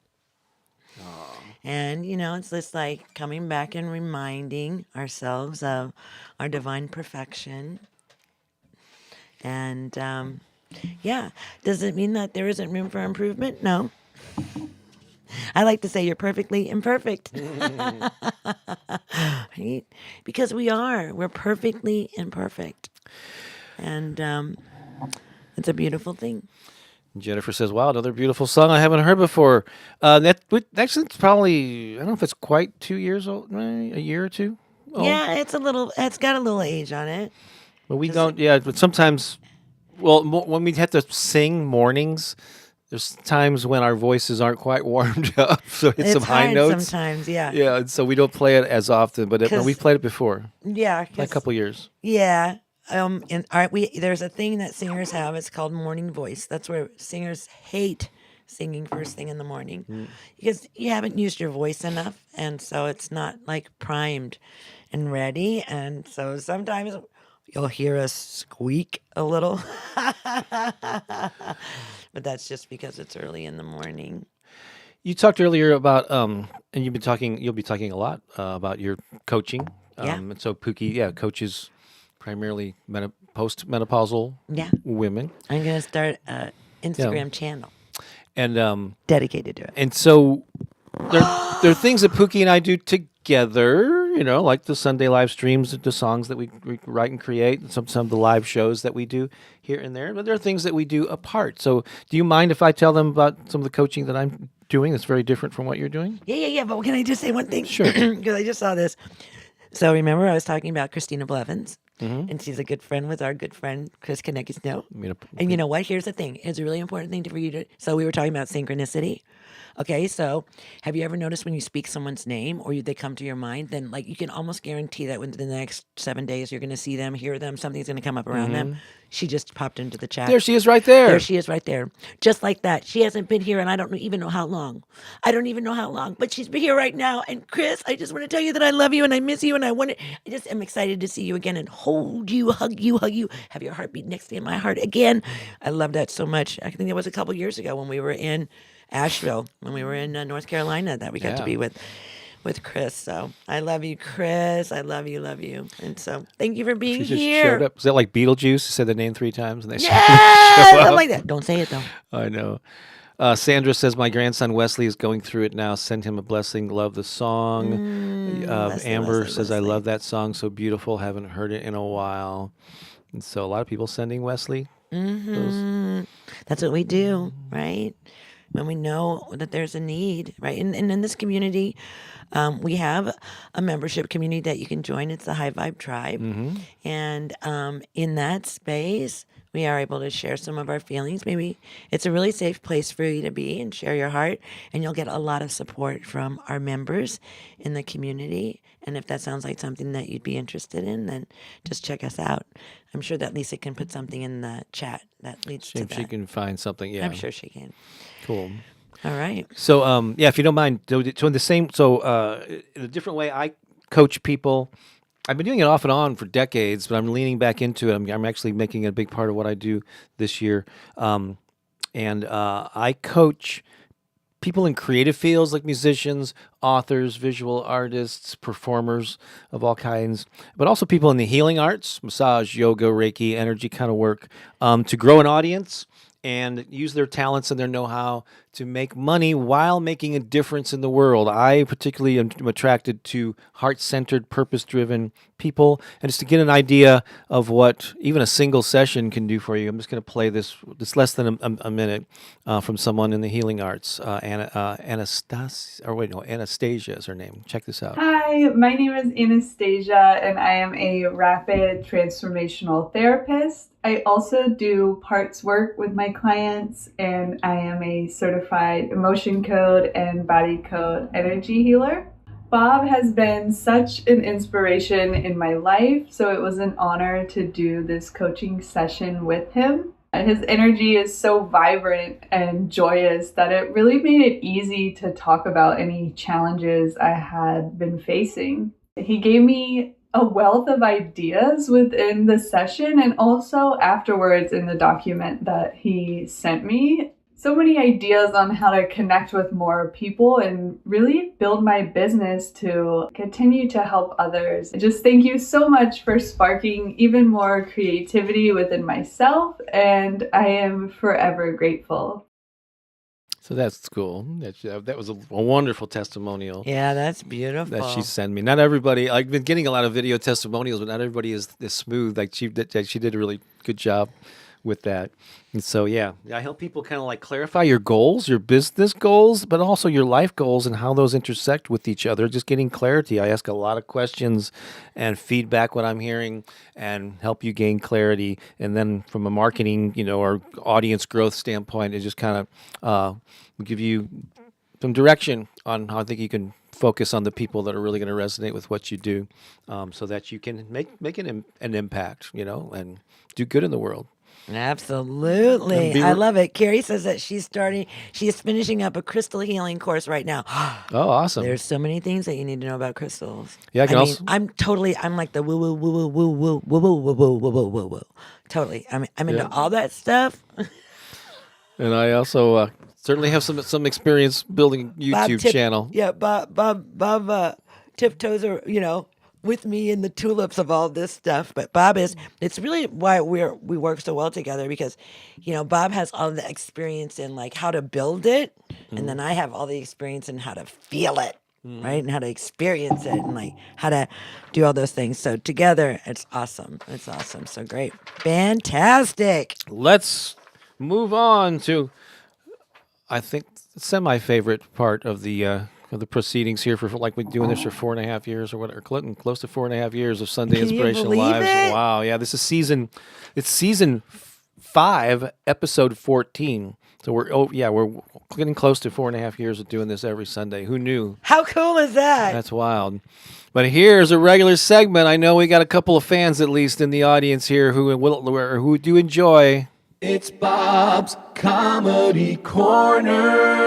And, you know, it's just like coming back and reminding ourselves of our divine perfection. And, yeah, does it mean that there isn't room for improvement? No. I like to say you're perfectly imperfect. Right? Because we are. We're perfectly imperfect. And it's a beautiful thing. Jennifer says, wow, another beautiful song I haven't heard before. Actually, it's probably, I don't know if it's quite 2 years old, a year or two old. Yeah, it's got a little age on it. But we don't, but sometimes, when we have to sing mornings, there's times when our voices aren't quite warmed up, so it's some high hard notes. sometimes, yeah. Yeah, and so we don't play it as often, but we've played it before, Yeah. like a couple years. Yeah. And there's a thing that singers have. It's called morning voice. That's where singers hate singing first thing in the morning because you haven't used your voice enough, and so it's not like primed and ready. And so sometimes you'll hear us squeak a little, but that's just because it's early in the morning. You talked earlier about, and you'll be talking a lot about your coaching. Yeah. And so Pooki, coaches primarily post-menopausal women. I'm going to start an Instagram channel And dedicated to it. and so there are things that Pooki and I do together, like the Sunday live streams, the songs that we write and create, some of the live shows that we do here and there. But there are things that we do apart. So do you mind if I tell them about some of the coaching that I'm doing that's very different from what you're doing? Yeah. But can I just say one thing? Sure. Because I just saw this. So remember I was talking about Christina Blevins? And she's a good friend with our good friend, Chris Kaneki-Snow. And you know what? Here's the thing. It's a really important thing for you to... So we were talking about synchronicity. Okay, so have you ever noticed when you speak someone's name or they come to your mind, then like you can almost guarantee that within the next 7 days you're going to see them, hear them, something's going to come up around them. She just popped into the chat. There she is right there. There she is right there. Just like that. She hasn't been here and I don't even know how long. But she's been here right now. And Chris, I just want to tell you that I love you and I miss you and I just am excited to see you again and hold you, hug you, have your heartbeat next to my heart again. I love that so much. I think it was a couple years ago when we were in Asheville, when we were in North Carolina, that we got to be with Chris. So I love you, Chris. I love you. And so thank you for being She just here. showed up. Is that like Beetlejuice? Said the name 3 times and they Yeah, show something up? like that. Don't say it though. I know. Sandra says, my grandson Wesley is going through it now. Send him a blessing. Love the song. Wesley, Amber Wesley, says, I Wesley. love that song. So beautiful. Haven't heard it in a while. And so a lot of people sending Wesley. That's what we do, right? When we know that there's a need, right? And in this community, we have a membership community that you can join. It's the High Vibe Tribe. And in that space, we are able to share some of our feelings. Maybe it's a really safe place for you to be and share your heart. And you'll get a lot of support from our members in the community. And if that sounds like something that you'd be interested in, then just check us out. I'm sure that Lisa can put something in the chat that leads to If that. she can find something, yeah. I'm sure she can. Cool. All right. So, yeah, if you don't mind, so in the same, in a different way, I coach people. I've been doing it off and on for decades, but I'm leaning back into it. I'm actually making it a big part of what I do this year. And I coach people in creative fields like musicians, authors, visual artists, performers of all kinds, but also people in the healing arts, massage, yoga, Reiki, energy kind of work, to grow an audience and use their talents and their know-how to make money while making a difference in the world. I particularly am attracted to heart-centered, purpose-driven people, and just to get an idea of what even a single session can do for you. I'm just going to play this less than a minute from someone in the healing arts. Anastasia is her name. Check this out. Hi, my name is Anastasia, and I am a rapid transformational therapist. I also do parts work with my clients, and I am a certified emotion code and body code energy healer. Bob has been such an inspiration in my life, so it was an honor to do this coaching session with him. His energy is so vibrant and joyous that it really made it easy to talk about any challenges I had been facing. He gave me a wealth of ideas within the session and also afterwards in the document that he sent me. So many ideas on how to connect with more people and really build my business to continue to help others. Just thank you so much for sparking even more creativity within myself, and I am forever grateful. So that's cool. That was a wonderful testimonial. Yeah, that's beautiful. That she sent me. Not everybody. I've been getting a lot of video testimonials, but not everybody is this smooth. Like she did a really good job with that. And so, yeah, I help people kind of like clarify your goals, your business goals, but also your life goals and how those intersect with each other. Just getting clarity. I ask a lot of questions and feedback what I'm hearing and help you gain clarity. And then from a marketing, or audience growth standpoint, it just kind of give you some direction on how I think you can focus on the people that are really going to resonate with what you do, so that you can make an impact, and do good in the world. Absolutely. I love it. Carrie says that she is finishing up a crystal healing course right now. Oh, awesome. There's so many things that you need to know about crystals. Yeah, I'm like the woo woo woo woo woo woo woo woo woo woo woo woo woo. Totally. I'm into all that stuff. And I also certainly have some experience building a YouTube channel. Yeah, Bob tiptoes are, with me in the tulips of all this stuff. But Bob it's really why we work so well together, because, Bob has all the experience in like how to build it. And then I have all the experience in how to feel it, right? And how to experience it and like how to do all those things. So together, it's awesome. It's awesome. So great. Fantastic. Let's move on to, I think, semi-favorite part of the proceedings here for like we're doing this for 4.5 years or whatever, close to 4.5 years of Sunday Can you Inspirational believe Lives. it? Wow, yeah, this is season 5, episode 14. So we're getting close to 4.5 years of doing this every Sunday. Who knew? How cool is that? That's wild. But here's a regular segment. I know we got a couple of fans at least in the audience here who do enjoy. It's Bob's Comedy Corner.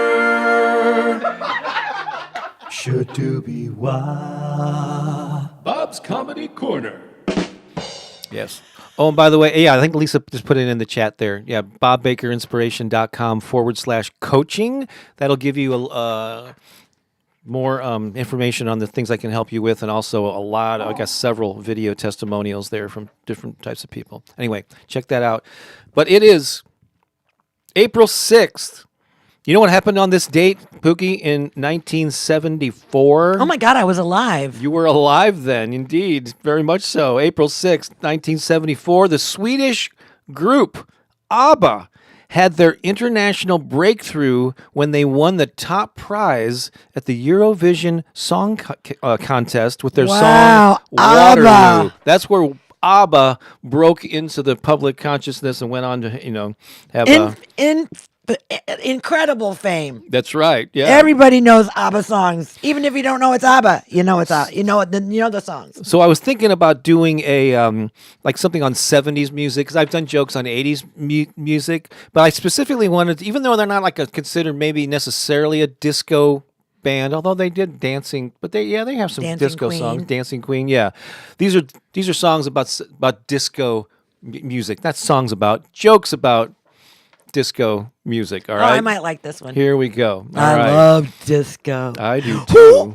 Should do be why. Bob's Comedy Corner. Yes. Oh, and by the way, I think Lisa just put it in the chat there. Yeah, bobbakerinspiration.com/coaching. That'll give you more information on the things I can help you with, and also several video testimonials there from different types of people. Anyway, check that out. But it is April 6th, You know what happened on this date, Pookie, in 1974? Oh my God, I was alive. You were alive then, indeed. Very much so. April 6th, 1974, the Swedish group ABBA had their international breakthrough when they won the top prize at the Eurovision Song Contest with their Wow, song Waterloo. ABBA. That's where ABBA broke into the public consciousness and went on to, have Incredible fame. That's right. Yeah. Everybody knows ABBA songs, even if you don't know it's ABBA. You know it's ABBA. You know the songs. So I was thinking about doing a like something on 70s music, because I've done jokes on 80s music, but I specifically wanted to, even though they're not like considered maybe necessarily a disco band, although they did dancing, but they have some Dancing disco Queen. songs. Dancing Queen, yeah. These are songs about disco music. That's songs about jokes about disco music. All Oh, right. I might like this one. Here we go. All I right. love disco. I do too.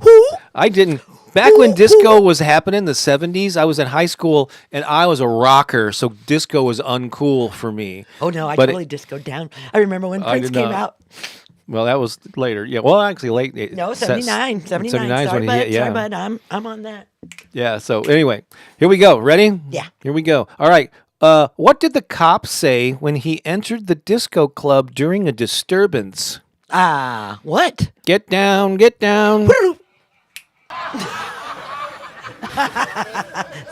I didn't. Back when disco was happening, the 70s, I was in high school and I was a rocker, so disco was uncool for me. Oh no, I But totally disco down. I remember when I Prince did came not. out. Well, that was later. Yeah. Well, actually, late. No, 79. 79. is Sorry, when he hit. bud. Yeah. Sorry, bud. I'm on that. Yeah. So anyway, here we go. Ready? Yeah. Here we go. All right. What did the cop say when he entered the disco club during a disturbance? What? Get down, get down.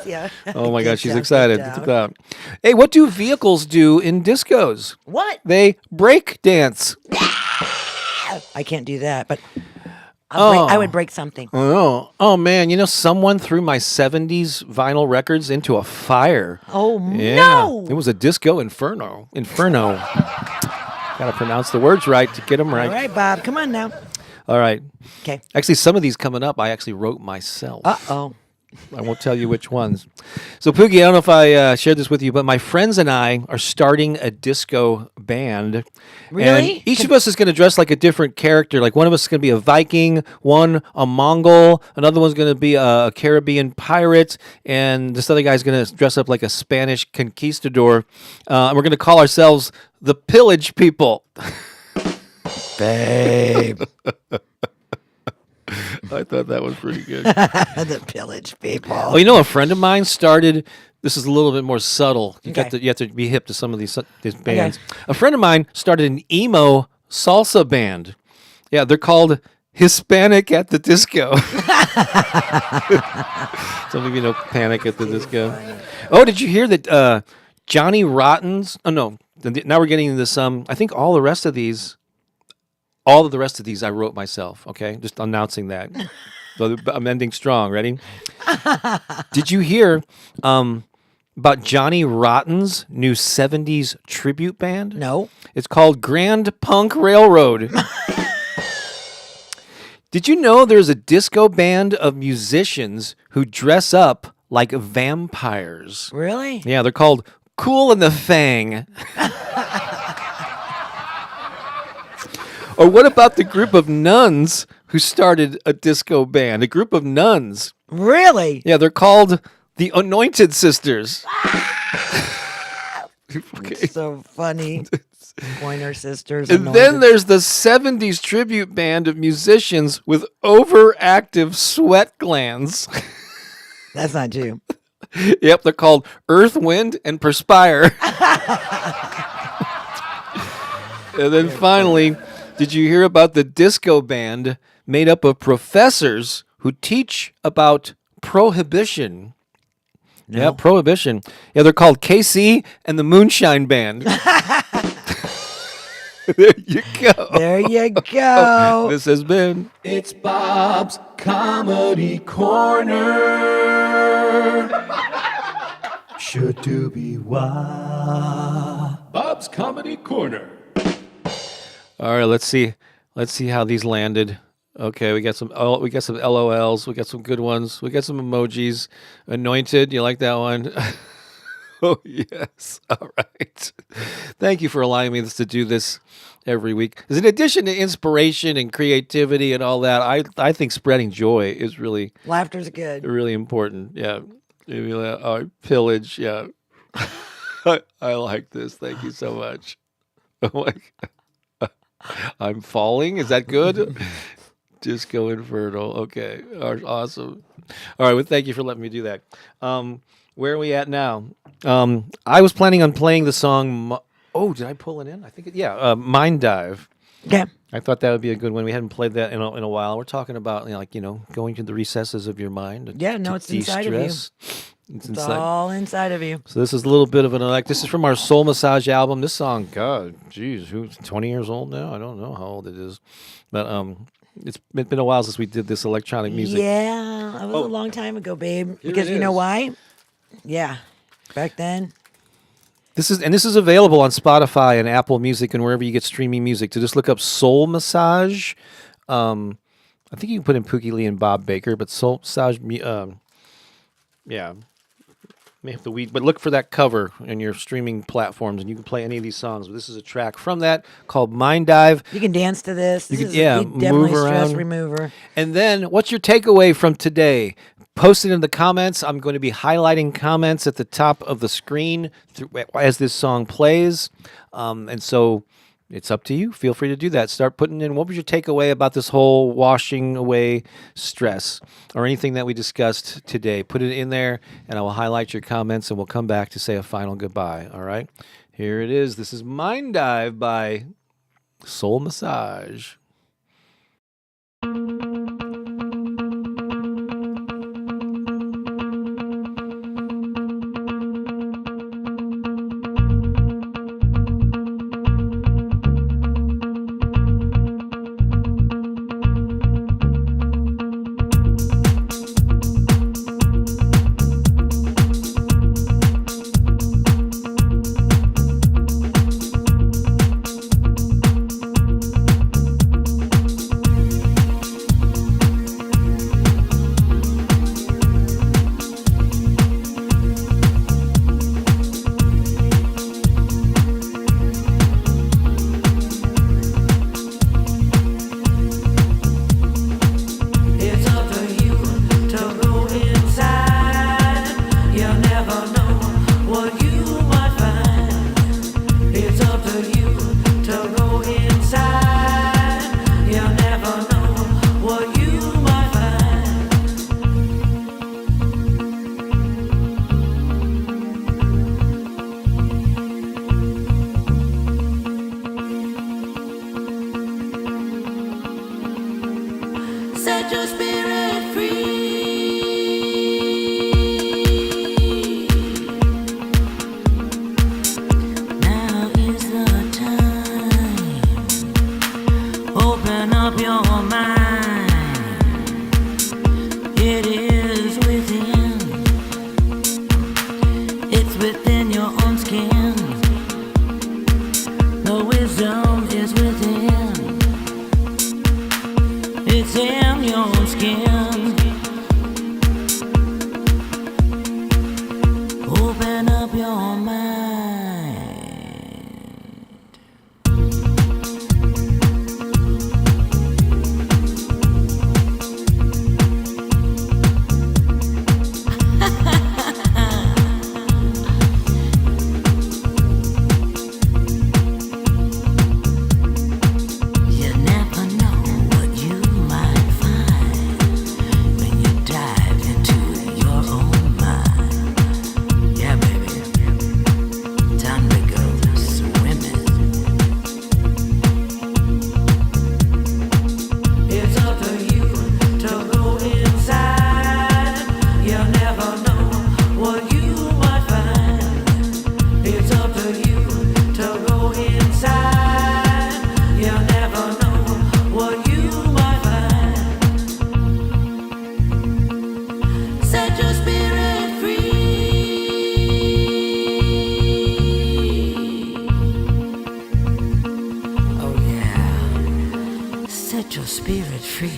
Yeah. Oh my Get gosh, she's down, excited. get down. Hey, what do vehicles do in discos? What? They break dance. I can't do that, but Oh. I would break something. Oh man, someone threw my 70s vinyl records into a fire. Oh Yeah. no! It was a disco inferno. Gotta pronounce the words right to get them right. All right, Bob. Come on now. All right. Okay. Actually, some of these coming up, I actually wrote myself. Uh-oh. I won't tell you which ones. So, Pookie, I don't know if I shared this with you, but my friends and I are starting a disco band. Really? And each of us is going to dress like a different character. Like one of us is going to be a Viking, one a Mongol, another one's going to be a Caribbean pirate, and this other guy's going to dress up like a Spanish conquistador. And we're going to call ourselves the Pillage People. Babe. I thought that was pretty good. The pillage people. Well, a friend of mine started. This is a little bit more subtle. You Okay. have to be hip to some of these bands. A friend of mine started an emo salsa band. Yeah, they're called Hispanic at the Disco. Some of you know Panic at the Disco. Oh, did you hear that Johnny Rotten's? Oh no, now we're getting into some. I think all of the rest of these I wrote myself, okay? Just announcing that. So I'm ending strong. Ready? Did you hear about Johnny Rotten's new 70s tribute band? No. It's called Grand Punk Railroad. Did you know there's a disco band of musicians who dress up like vampires? Really? Yeah, they're called Cool and the Fang. Or what about the group of nuns who started a disco band? A group of nuns. Really? Yeah, they're called the Anointed Sisters. Okay. So funny. Pointer Sisters. And then there's the 70s tribute band of musicians with overactive sweat glands. That's not you. Yep, they're called Earth, Wind, and Perspire. And then finally, did you hear about the disco band made up of professors who teach about prohibition? No. Yeah, prohibition. Yeah, they're called KC and the Moonshine Band. There you go. There you go. This has been It's Bob's Comedy Corner. Should do be why. Bob's Comedy Corner. All right, let's see how these landed. Okay, we got some LOLs, we got some good ones, we got some emojis. Anointed, you like that one? Oh yes. All right. Thank you for allowing me to do this every week. Because in addition to inspiration and creativity and all that, I think spreading joy is really Laughter's good. really important. Yeah. Pillage. Yeah. I like this. Thank you so much. Oh my God. I'm falling. Is that good? Disco Inferno. Okay. Awesome. All right. Well, thank you for letting me do that. Where are we at now? I was planning on playing the song. Did I pull it in? I think Mind Dive. Okay. I thought that would be a good one. We hadn't played that in a while. We're talking about going to the recesses of your mind. Yeah, no, it's inside of you. de-stress. It's all inside of you. So this is a little bit of this is from our Soul Massage album. This song, God, geez, who's 20 years old now? I don't know how old it is, but it's been a while since we did this electronic music. Yeah, it was a long time ago, babe. Here Because it you know is. why? Yeah, back then. This is available on Spotify and Apple Music and wherever you get streaming music. To just look up Soul Massage. I think you can put in Pooki Lee and Bob Baker, but Soul Massage, yeah. May have to but look for that cover in your streaming platforms, and you can play any of these songs. But this is a track from that called Mind Dive. You can dance to this. This You is can, definitely move stress around. remover. And then, what's your takeaway from today? Post it in the comments. I'm going to be highlighting comments at the top of the screen as this song plays. And so it's up to you. Feel free to do that. Start putting in what was your takeaway about this whole washing away stress or anything that we discussed today. Put it in there, and I will highlight your comments, and we'll come back to say a final goodbye. All right? Here it is. This is Mind Dive by Soul Massage. It's up to you to go inside. You'll never know what you might find. It's up to you to go inside. You'll never know what you might find. Set your spirit free. Now is the time. Open up your mind. It is within. It's within your own skin. The wisdom is within. It's in your skin. Open up your mind. You never know what you might find when you dive into your own mind. Yeah, baby. Time to go swimming. It's up to you to go inside. You'll never know what you might find. It's up to you to go inside. You'll never know what you might find. Set your spirit free. Oh yeah. Set your spirit free.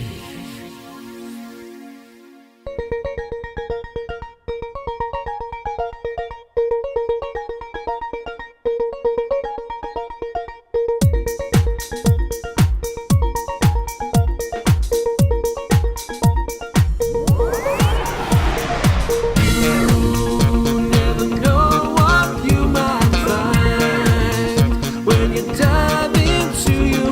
Know what you might find when you dive into your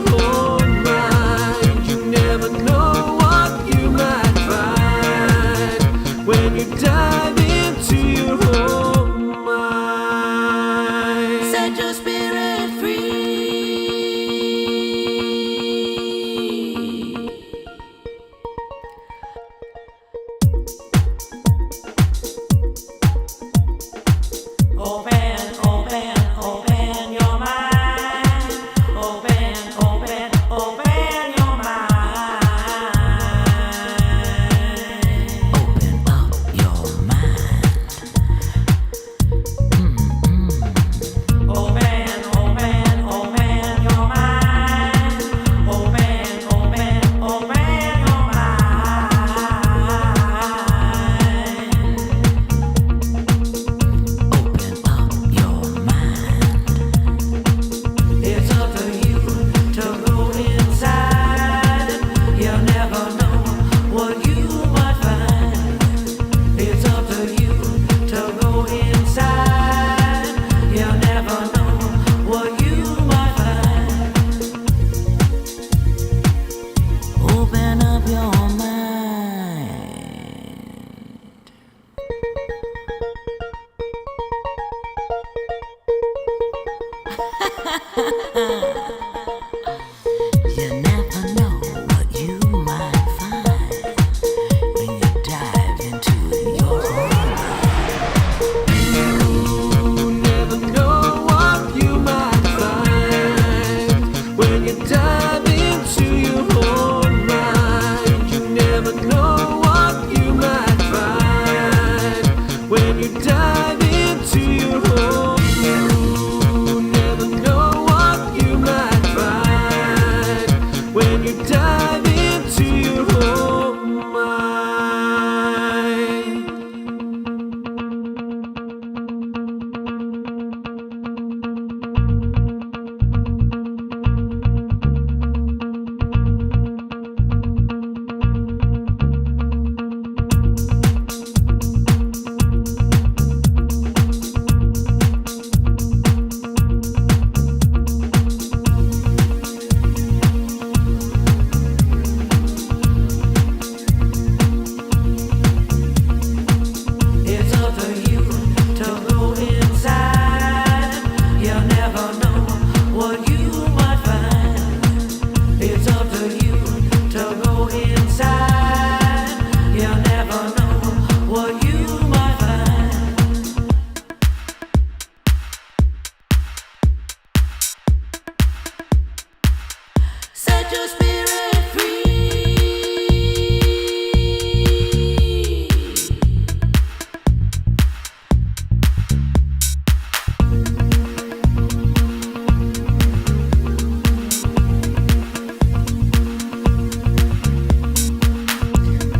Set your spirit free.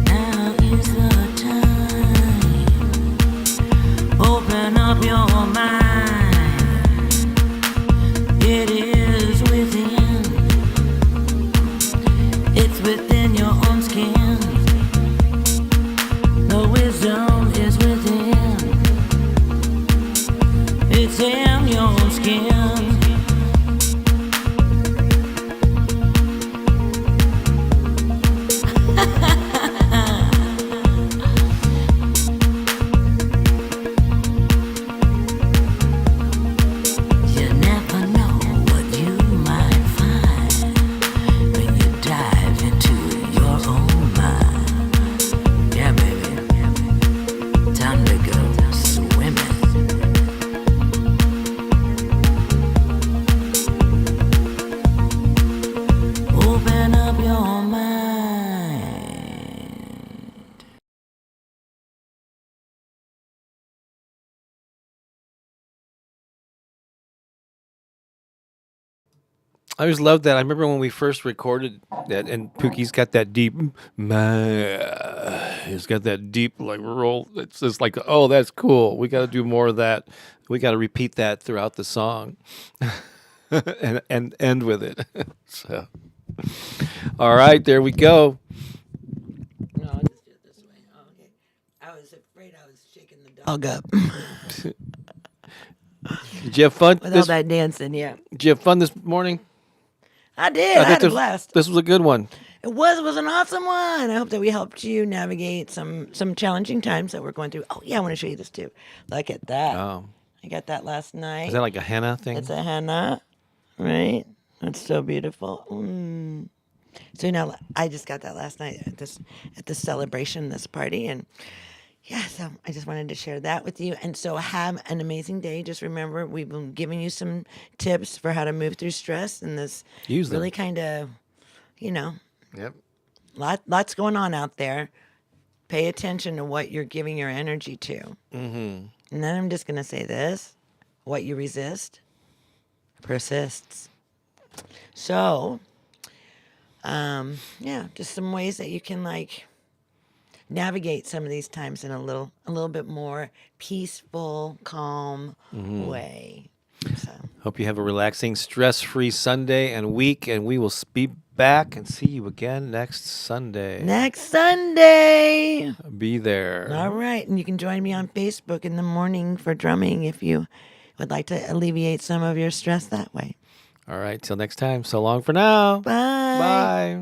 Now is the time. Open up your mind. It is within. It's within your own skin. The wisdom is within. It's in your own skin. You never know what you might find when you dive into your own mind. Yeah, baby. Time to go swimming. Open up your mind. I always loved that. I remember when we first recorded that, and Pookie's got that deep, he's got that deep like roll. It's just like, oh, that's cool. We got to do more of that. We got to repeat that throughout the song, and end with it. So, all right, there we go. No, I'll just do it this way. Oh, okay. I was afraid I was shaking the dog up Did you have fun? with all that dancing. Yeah, Did you have fun this morning? I did. I had a this- blast. This was a good one. It was an awesome one. I hope that we helped you navigate some challenging times that we're going through. Oh yeah, I want to show you this too. Look at that. Oh, I got that last night. is that like a henna thing? It's a henna, right? That's so beautiful. So now I just got that last night at this celebration, this party, and yeah. So I just wanted to share that with you. And so have an amazing day. Just remember, we've been giving you some tips for how to move through stress and this Use them. really kind of, Yep. lots going on out there. Pay attention to what you're giving your energy to. Mm-hmm. And then I'm just gonna say this: what you resist persists. So, yeah, just some ways that you can navigate some of these times in a little bit more peaceful, calm way. So, Hope you have a relaxing, stress-free Sunday and week, and we will be back and see you again next Sunday. next Sunday. Be there. All right, and you can join me on Facebook in the morning for drumming if you would like to alleviate some of your stress that way. All right, till next time. So long for now. Bye. Bye.